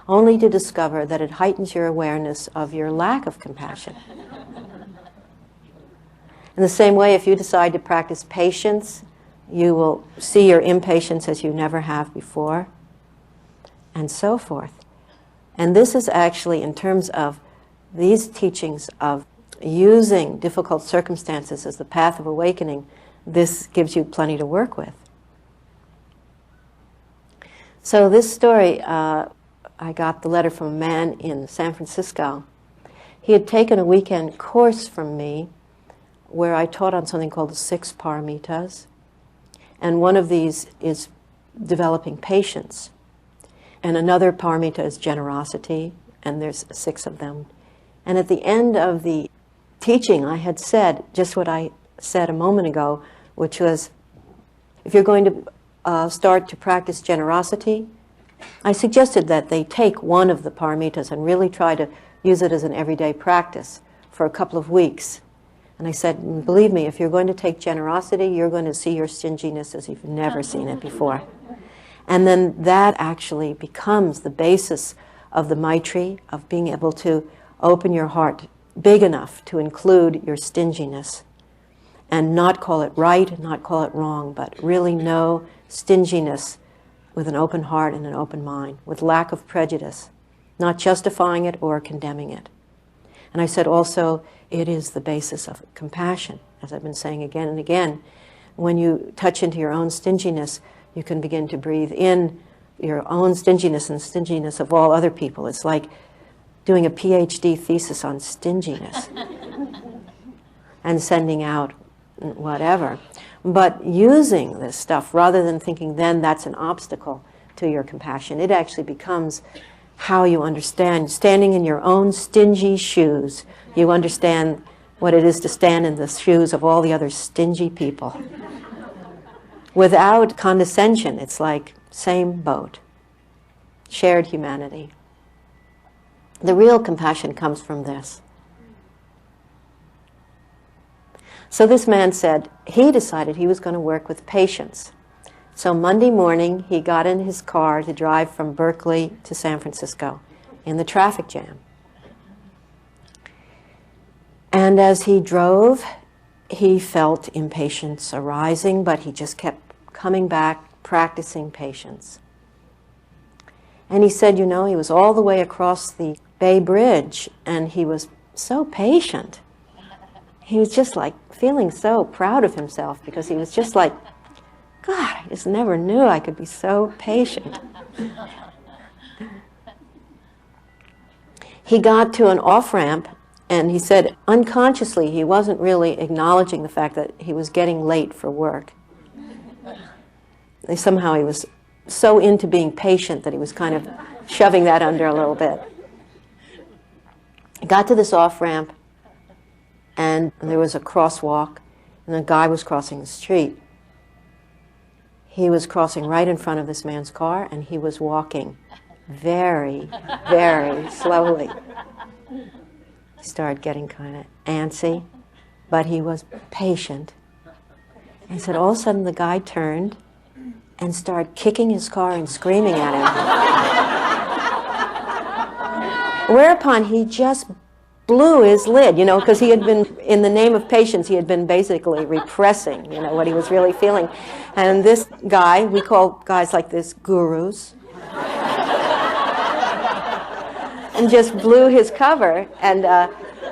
Speaker 2: only to discover that it heightens your awareness of your lack of compassion. In the same way, if you decide to practice patience, you will see your impatience as you never have before, and so forth. And this is actually, in terms of these teachings of using difficult circumstances as the path of awakening, this gives you plenty to work with. So this story, I got the letter from a man in San Francisco. He had taken a weekend course from me where I taught on something called the 6 paramitas. And one of these is developing patience. And another paramita is generosity, and there's 6 of them. And at the end of the teaching, I had said just what I said a moment ago, which was, if you're going to start to practice generosity, I suggested that they take one of the paramitas and really try to use it as an everyday practice for a couple of weeks. And I said, believe me, if you're going to take generosity, you're going to see your stinginess as you've never seen it before. And then that actually becomes the basis of the Maitri, of being able to open your heart big enough to include your stinginess and not call it right, not call it wrong, but really know stinginess with an open heart and an open mind, with lack of prejudice, not justifying it or condemning it. And I said also, it is the basis of compassion, as I've been saying again and again. When you touch into your own stinginess, you can begin to breathe in your own stinginess and stinginess of all other people. It's like doing a PhD thesis on stinginess and sending out whatever. But using this stuff, rather than thinking then that's an obstacle to your compassion, it actually becomes how you understand. Standing in your own stingy shoes, you understand what it is to stand in the shoes of all the other stingy people. Without condescension, it's like same boat, shared humanity. The real compassion comes from this. So this man said he decided he was going to work with patience. So Monday morning, he got in his car to drive from Berkeley to San Francisco in the traffic jam. And as he drove, he felt impatience arising, but he just kept coming back, practicing patience. And he said, you know, he was all the way across the Bay Bridge, and he was so patient. He was just like feeling so proud of himself, because he was just like, God, I just never knew I could be so patient. He got to an off-ramp, and he said unconsciously he wasn't really acknowledging the fact that he was getting late for work. Somehow he was so into being patient that he was kind of shoving that under a little bit. He got to this off-ramp, and there was a crosswalk, and a guy was crossing the street. He was crossing right in front of this man's car, and he was walking very, very slowly. He started getting kind of antsy, but he was patient. And he said all of a sudden the guy turned and started kicking his car and screaming at him. Whereupon he just blew his lid, you know, because he had been, in the name of patience, he had been basically repressing, you know, what he was really feeling. And this guy, we call guys like this gurus, and just blew his cover and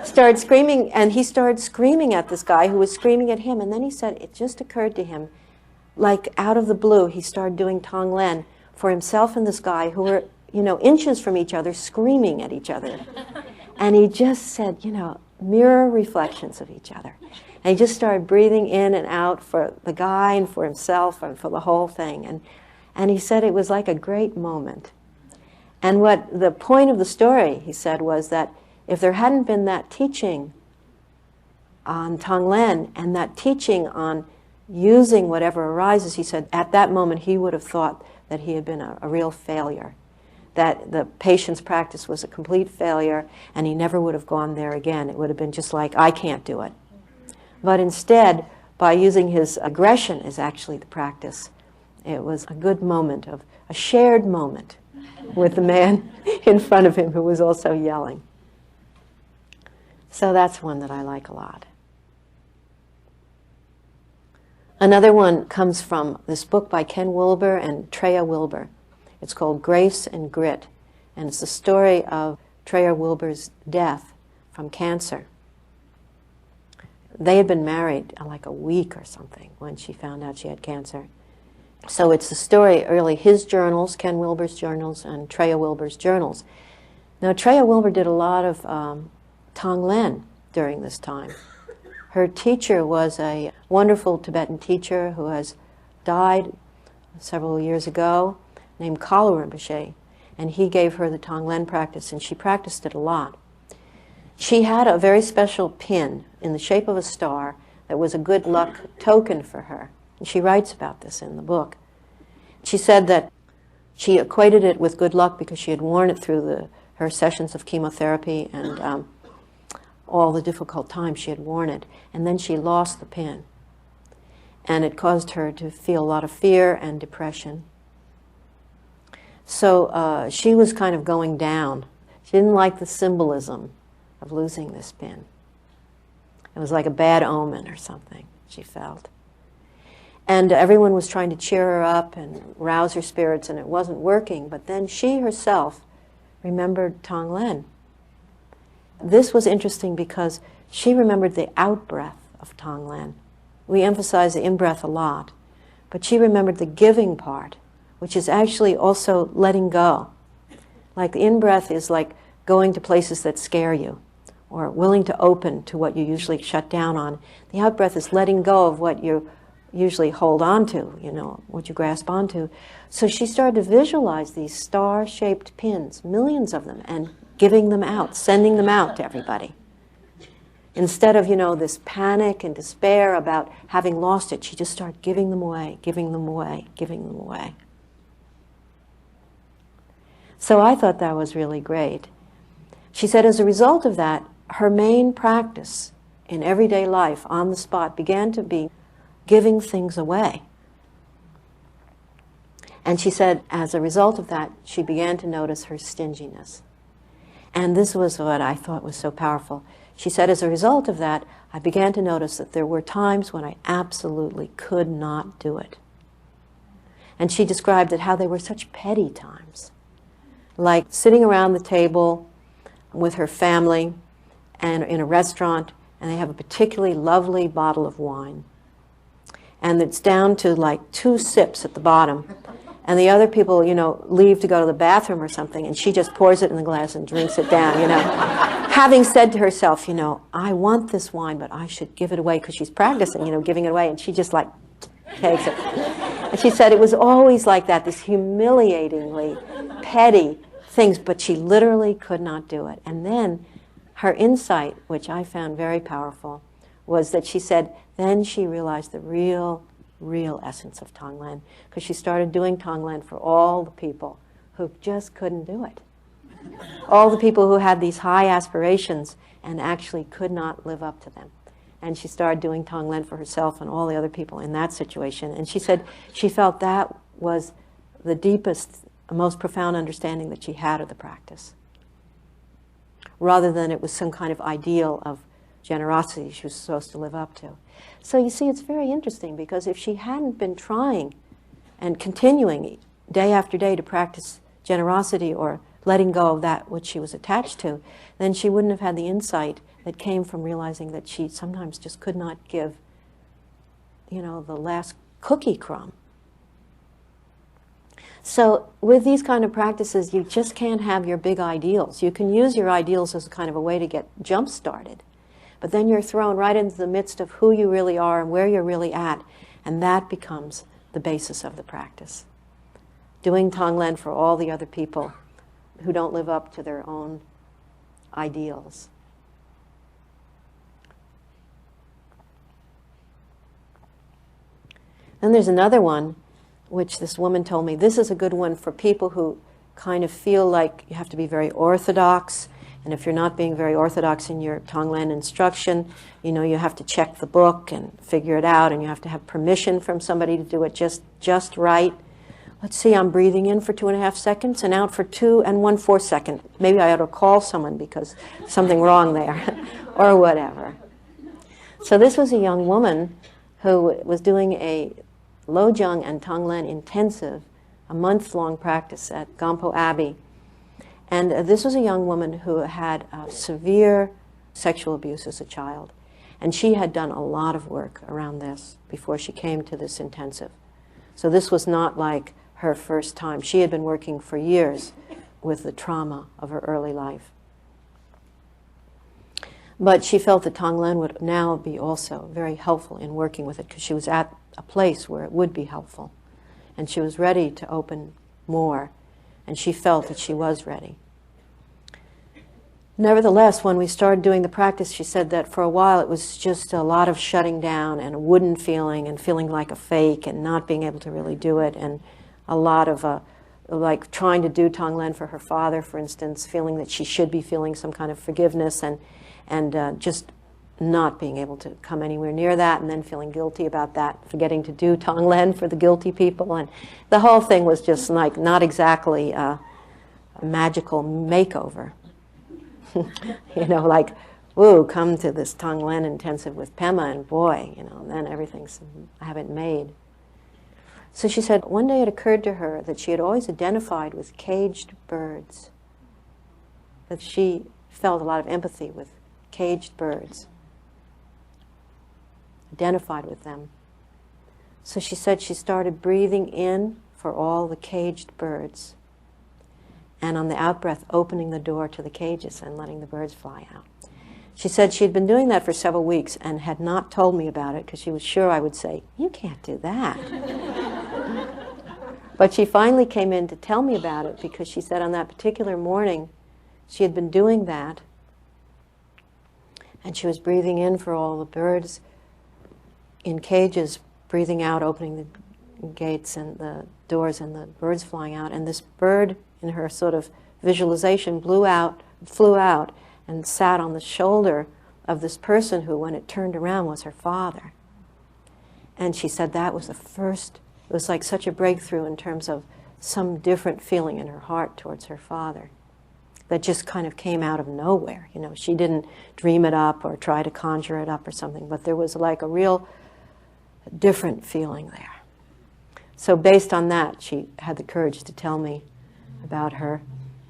Speaker 2: started screaming, and he started screaming at this guy who was screaming at him. And then he said it just occurred to him, like out of the blue, he started doing Tonglen for himself and this guy who were, you know, inches from each other, screaming at each other. And he just said, you know, mirror reflections of each other. And he just started breathing in and out for the guy and for himself and for the whole thing. And he said it was like a great moment. And what the point of the story, he said, was that if there hadn't been that teaching on Tonglen and that teaching on using whatever arises, he said, at that moment he would have thought that he had been a real failure, that the patience practice was a complete failure, and he never would have gone there again. It would have been just like, I can't do it. But instead, by using his aggression as actually the practice, it was a good moment, of a shared moment with the man in front of him who was also yelling. So that's one that I like a lot. Another one comes from this book by Ken Wilber and Treya Wilber. It's called Grace and Grit, and it's the story of Treya Wilber's death from cancer. They had been married like a week or something when she found out she had cancer. So it's the story, really, his journals, Ken Wilber's journals, and Treya Wilber's journals. Now, Treya Wilber did a lot of Tonglen during this time. Her teacher was a wonderful Tibetan teacher who has died several years ago, named Kalu Rinpoche, and he gave her the Tonglen practice, and she practiced it a lot. She had a very special pin in the shape of a star that was a good luck token for her, and she writes about this in the book. She said that she equated it with good luck because she had worn it through her sessions of chemotherapy and all the difficult times she had worn it. And then she lost the pin. And it caused her to feel a lot of fear and depression. So she was kind of going down. She didn't like the symbolism of losing this pin. It was like a bad omen or something, she felt. And everyone was trying to cheer her up and rouse her spirits, and it wasn't working. But then she herself remembered Tonglen. This was interesting because she remembered the out-breath of Tonglen. We emphasize the in-breath a lot, but she remembered the giving part, which is actually also letting go. Like the in-breath is like going to places that scare you, or willing to open to what you usually shut down on. The out-breath is letting go of what you usually hold on to, you know, what you grasp onto. So she started to visualize these star-shaped pins, millions of them, and giving them out, sending them out to everybody. Instead of, you know, this panic and despair about having lost it, she just started giving them away, giving them away, giving them away. So I thought that was really great. She said as a result of that, her main practice in everyday life, on the spot, began to be giving things away. And she said as a result of that, she began to notice her stinginess. And this was what I thought was so powerful. She said as a result of that, I began to notice that there were times when I absolutely could not do it. And she described it how they were such petty times. Like sitting around the table with her family and in a restaurant, and they have a particularly lovely bottle of wine. And it's down to like 2 sips at the bottom. And the other people, you know, leave to go to the bathroom or something, and she just pours it in the glass and drinks it down, you know. Having said to herself, you know, I want this wine, but I should give it away, because she's practicing, you know, giving it away, and she just like takes it. And she said it was always like that, this humiliatingly petty things, but she literally could not do it. And then her insight, which I found very powerful, was that she said, then she realized the real essence of Tonglen, because she started doing Tonglen for all the people who just couldn't do it. All the people who had these high aspirations and actually could not live up to them. And she started doing Tonglen for herself and all the other people in that situation. And she said she felt that was the deepest, most profound understanding that she had of the practice, rather than it was some kind of ideal of generosity she was supposed to live up to. So you see, it's very interesting, because if she hadn't been trying and continuing day after day to practice generosity or letting go of that which she was attached to, then she wouldn't have had the insight that came from realizing that she sometimes just could not give, you know, the last cookie crumb. So with these kind of practices, you just can't have your big ideals. You can use your ideals as a kind of a way to get jump-started. But then you're thrown right into the midst of who you really are and where you're really at, and that becomes the basis of the practice. Doing Tonglen for all the other people who don't live up to their own ideals. Then there's another one, which this woman told me, this is a good one for people who kind of feel like you have to be very orthodox. And if you're not being very orthodox in your Tonglen instruction, you know, you have to check the book and figure it out, and you have to have permission from somebody to do it just right. Let's see, I'm breathing in for 2.5 seconds and out for 2 1/4 seconds. Maybe I ought to call someone because something wrong there, or whatever. So this was a young woman who was doing a Lojong and Tonglen intensive, a month-long practice at Gampo Abbey. And this was a young woman who had severe sexual abuse as a child. And she had done a lot of work around this before she came to this intensive. So this was not like her first time. She had been working for years with the trauma of her early life. But she felt that Tonglen would now be also very helpful in working with it, because she was at a place where it would be helpful. And she was ready to open more. And she felt that she was ready. Nevertheless, when we started doing the practice, she said that for a while it was just a lot of shutting down and a wooden feeling and feeling like a fake and not being able to really do it, and a lot of like trying to do Tonglen for her father, for instance, feeling that she should be feeling some kind of forgiveness. And and just not being able to come anywhere near that, and then feeling guilty about that, forgetting to do Tonglen for the guilty people. And the whole thing was just like not exactly a magical makeover. Like, woo, come to this Tonglen intensive with Pema, and boy, then everything's, I have it made. So she said one day it occurred to her that she had always identified with caged birds, that she felt a lot of empathy with caged birds, identified with them. So she said she started breathing in for all the caged birds, and on the out-breath opening the door to the cages and letting the birds fly out. She said she had been doing that for several weeks and had not told me about it because she was sure I would say, "You can't do that." But she finally came in to tell me about it because she said on that particular morning she had been doing that, and she was breathing in for all the birds in cages, breathing out, opening the gates and the doors and the birds flying out. And this bird, in her sort of visualization, flew out and sat on the shoulder of this person who, when it turned around, was her father. And she said that was the first, it was like such a breakthrough in terms of some different feeling in her heart towards her father that just kind of came out of nowhere. She didn't dream it up or try to conjure it up or something, but there was like a real different feeling there. So based on that, she had the courage to tell me about her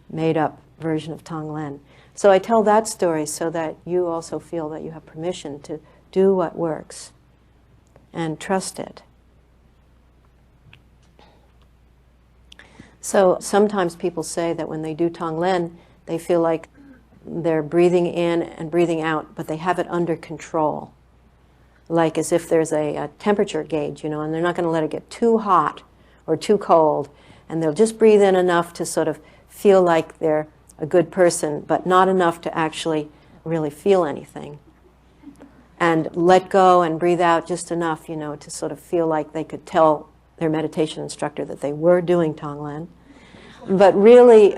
Speaker 2: made-up version of Tonglen. So I tell that story so that you also feel that you have permission to do what works and trust it. So sometimes people say that when they do Tonglen, they feel like they're breathing in and breathing out, but they have it under control. Like as if there's a temperature gauge, and they're not going to let it get too hot or too cold, and they'll just breathe in enough to sort of feel like they're a good person, but not enough to actually really feel anything. And let go and breathe out just enough, to sort of feel like they could tell their meditation instructor that they were doing Tonglen. But really,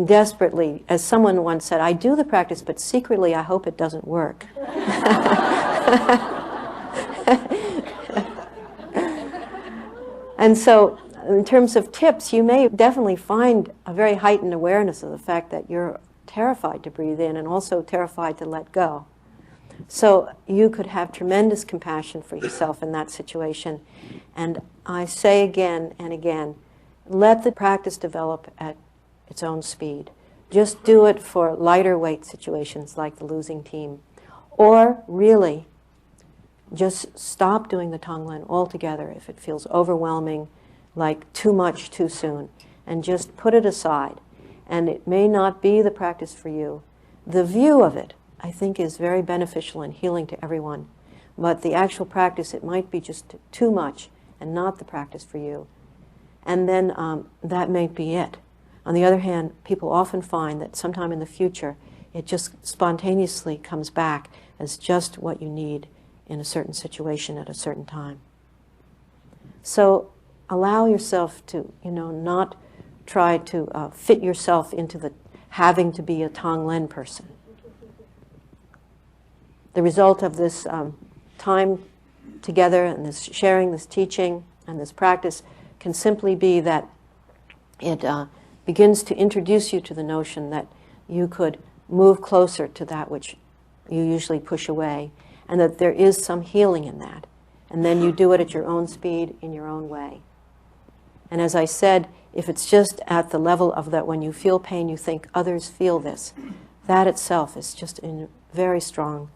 Speaker 2: desperately, as someone once said, I do the practice, but secretly I hope it doesn't work. And so, in terms of tips, you may definitely find a very heightened awareness of the fact that you're terrified to breathe in and also terrified to let go. So you could have tremendous compassion for yourself in that situation. And I say again and again, let the practice develop at its own speed. Just do it for lighter weight situations like the losing team. Or really, just stop doing the Tonglen altogether if it feels overwhelming, like too much too soon, and just put it aside. And it may not be the practice for you. The view of it, I think, is very beneficial and healing to everyone. But the actual practice, it might be just too much and not the practice for you. And then that may be it. On the other hand, people often find that sometime in the future, it just spontaneously comes back as just what you need in a certain situation at a certain time. So allow yourself to, not try to fit yourself into the having to be a Tonglen person. The result of this time together and this sharing, this teaching, and this practice can simply be that it begins to introduce you to the notion that you could move closer to that which you usually push away, and that there is some healing in that. And then you do it at your own speed, in your own way. And as I said, if it's just at the level of that when you feel pain, you think others feel this, that itself is just a very strong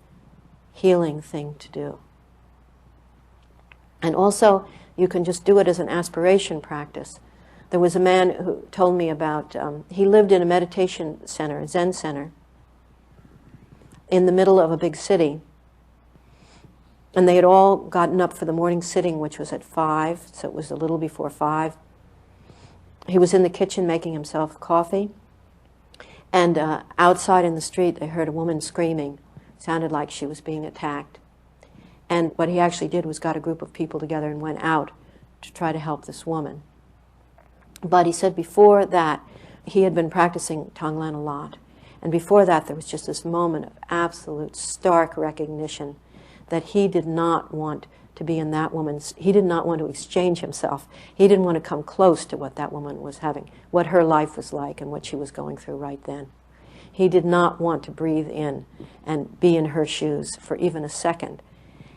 Speaker 2: healing thing to do. And also, you can just do it as an aspiration practice. There was a man who told me about, he lived in a meditation center, a Zen center, in the middle of a big city. And they had all gotten up for the morning sitting, which was at 5, so it was a little before 5. He was in the kitchen making himself coffee. And outside in the street, they heard a woman screaming. It sounded like she was being attacked. And what he actually did was got a group of people together and went out to try to help this woman. But he said before that, he had been practicing Tonglen a lot. And before that, there was just this moment of absolute stark recognition that he did not want to be in that woman's, he did not want to exchange himself. He didn't want to come close to what that woman was having, what her life was like and what she was going through right then. He did not want to breathe in and be in her shoes for even a second.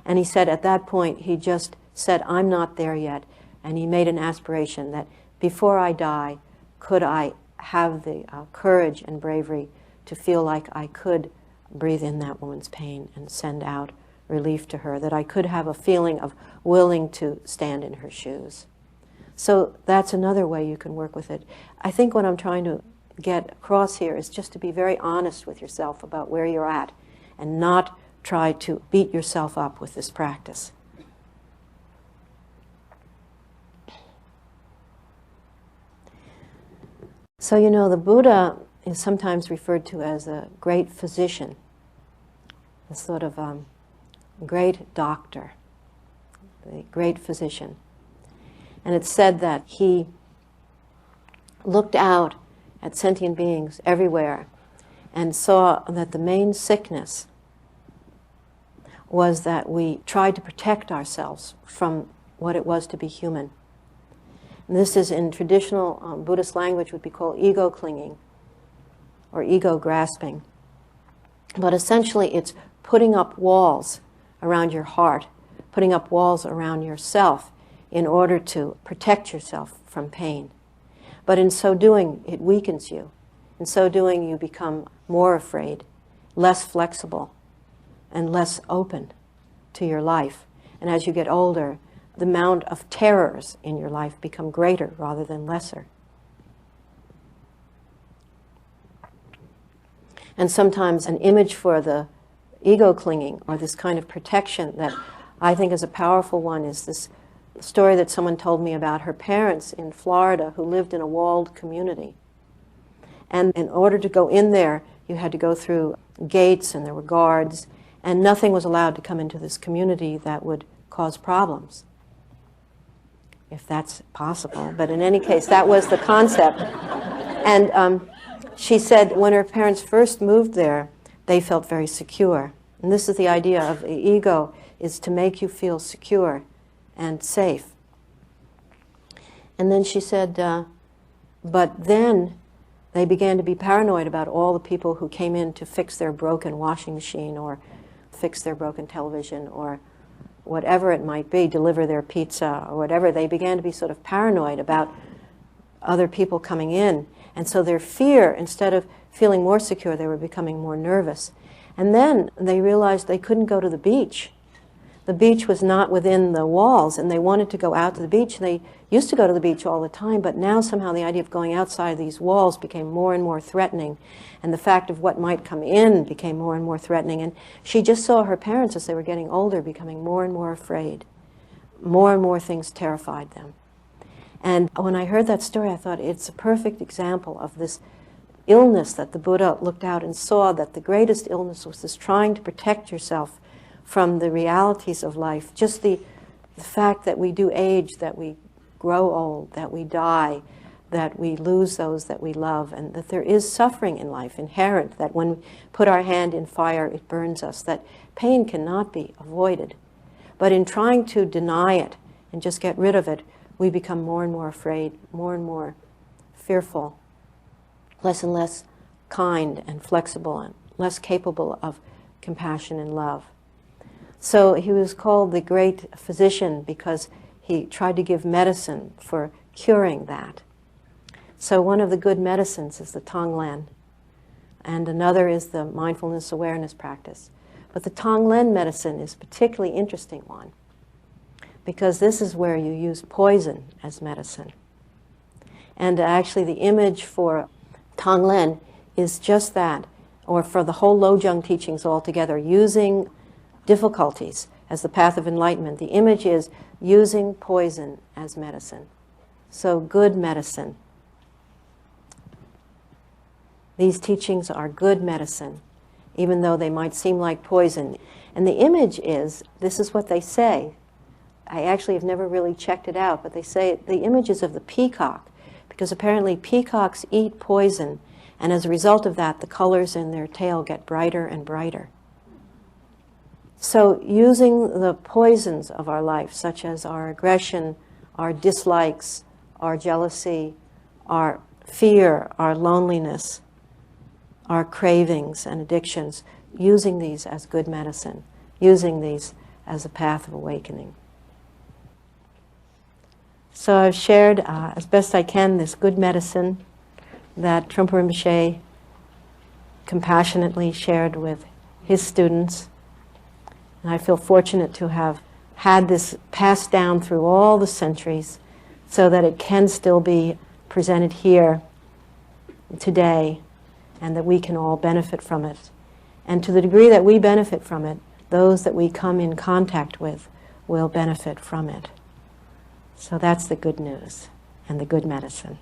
Speaker 2: And he said at that point, he just said, I'm not there yet. And he made an aspiration that before I die, could I have the courage and bravery to feel like I could breathe in that woman's pain and send out relief to her, that I could have a feeling of willing to stand in her shoes. So that's another way you can work with it. I think what I'm trying to get across here is just to be very honest with yourself about where you're at and not try to beat yourself up with this practice. So, you know, the Buddha is sometimes referred to as a great physician, a sort of great doctor, the great physician. And it's said that he looked out at sentient beings everywhere and saw that the main sickness was that we tried to protect ourselves from what it was to be human. And this is, in traditional Buddhist language, would be called ego clinging or ego grasping. But essentially it's putting up walls around your heart, putting up walls around yourself in order to protect yourself from pain. But in so doing, it weakens you. In so doing, you become more afraid, less flexible, and less open to your life. And as you get older, the amount of terrors in your life become greater rather than lesser. And sometimes an image for the ego clinging, or this kind of protection that I think is a powerful one, is this story that someone told me about her parents in Florida who lived in a walled community. And in order to go in there, you had to go through gates and there were guards, and nothing was allowed to come into this community that would cause problems, if that's possible. But in any case, that was the concept. And she said when her parents first moved there, they felt very secure. And this is the idea of the ego, is to make you feel secure and safe. And then she said, but then they began to be paranoid about all the people who came in to fix their broken washing machine or fix their broken television or whatever it might be, deliver their pizza or whatever. They began to be sort of paranoid about other people coming in. And so their fear, instead of feeling more secure, they were becoming more nervous. And then they realized they couldn't go to the beach. The beach was not within the walls, and they wanted to go out to the beach. They used to go to the beach all the time, but now somehow the idea of going outside these walls became more and more threatening, and the fact of what might come in became more and more threatening. And she just saw her parents, as they were getting older, becoming more and more afraid. More and more things terrified them. And when I heard that story, I thought it's a perfect example of this illness that the Buddha looked out and saw, that the greatest illness was this trying to protect yourself from the realities of life. Just the fact that we do age, that we grow old, that we die, that we lose those that we love, and that there is suffering in life inherent, that when we put our hand in fire, it burns us, that pain cannot be avoided. But in trying to deny it and just get rid of it, we become more and more afraid, more and more fearful, less and less kind and flexible, and less capable of compassion and love. So he was called the great physician because he tried to give medicine for curing that. So one of the good medicines is the Tonglen, and another is the mindfulness awareness practice. But the Tonglen medicine is a particularly interesting one, because this is where you use poison as medicine. And actually the image for Tonglen is just that, or for the whole Lojong teachings altogether, using difficulties as the path of enlightenment. The image is using poison as medicine. So good medicine. These teachings are good medicine, even though they might seem like poison. And the image is, this is what they say. I actually have never really checked it out, but they say the image is of the peacock, because apparently peacocks eat poison And as a result of that, the colors in their tail get brighter and brighter. So using the poisons of our life, such as our aggression, our dislikes, our jealousy, our fear, our loneliness, our cravings and addictions, using these as good medicine, using these as a path of awakening. So I've shared as best I can this good medicine that Trungpa Rinpoche compassionately shared with his students. And I feel fortunate to have had this passed down through all the centuries so that it can still be presented here today and that we can all benefit from it. And to the degree that we benefit from it, those that we come in contact with will benefit from it. So that's the good news and the good medicine.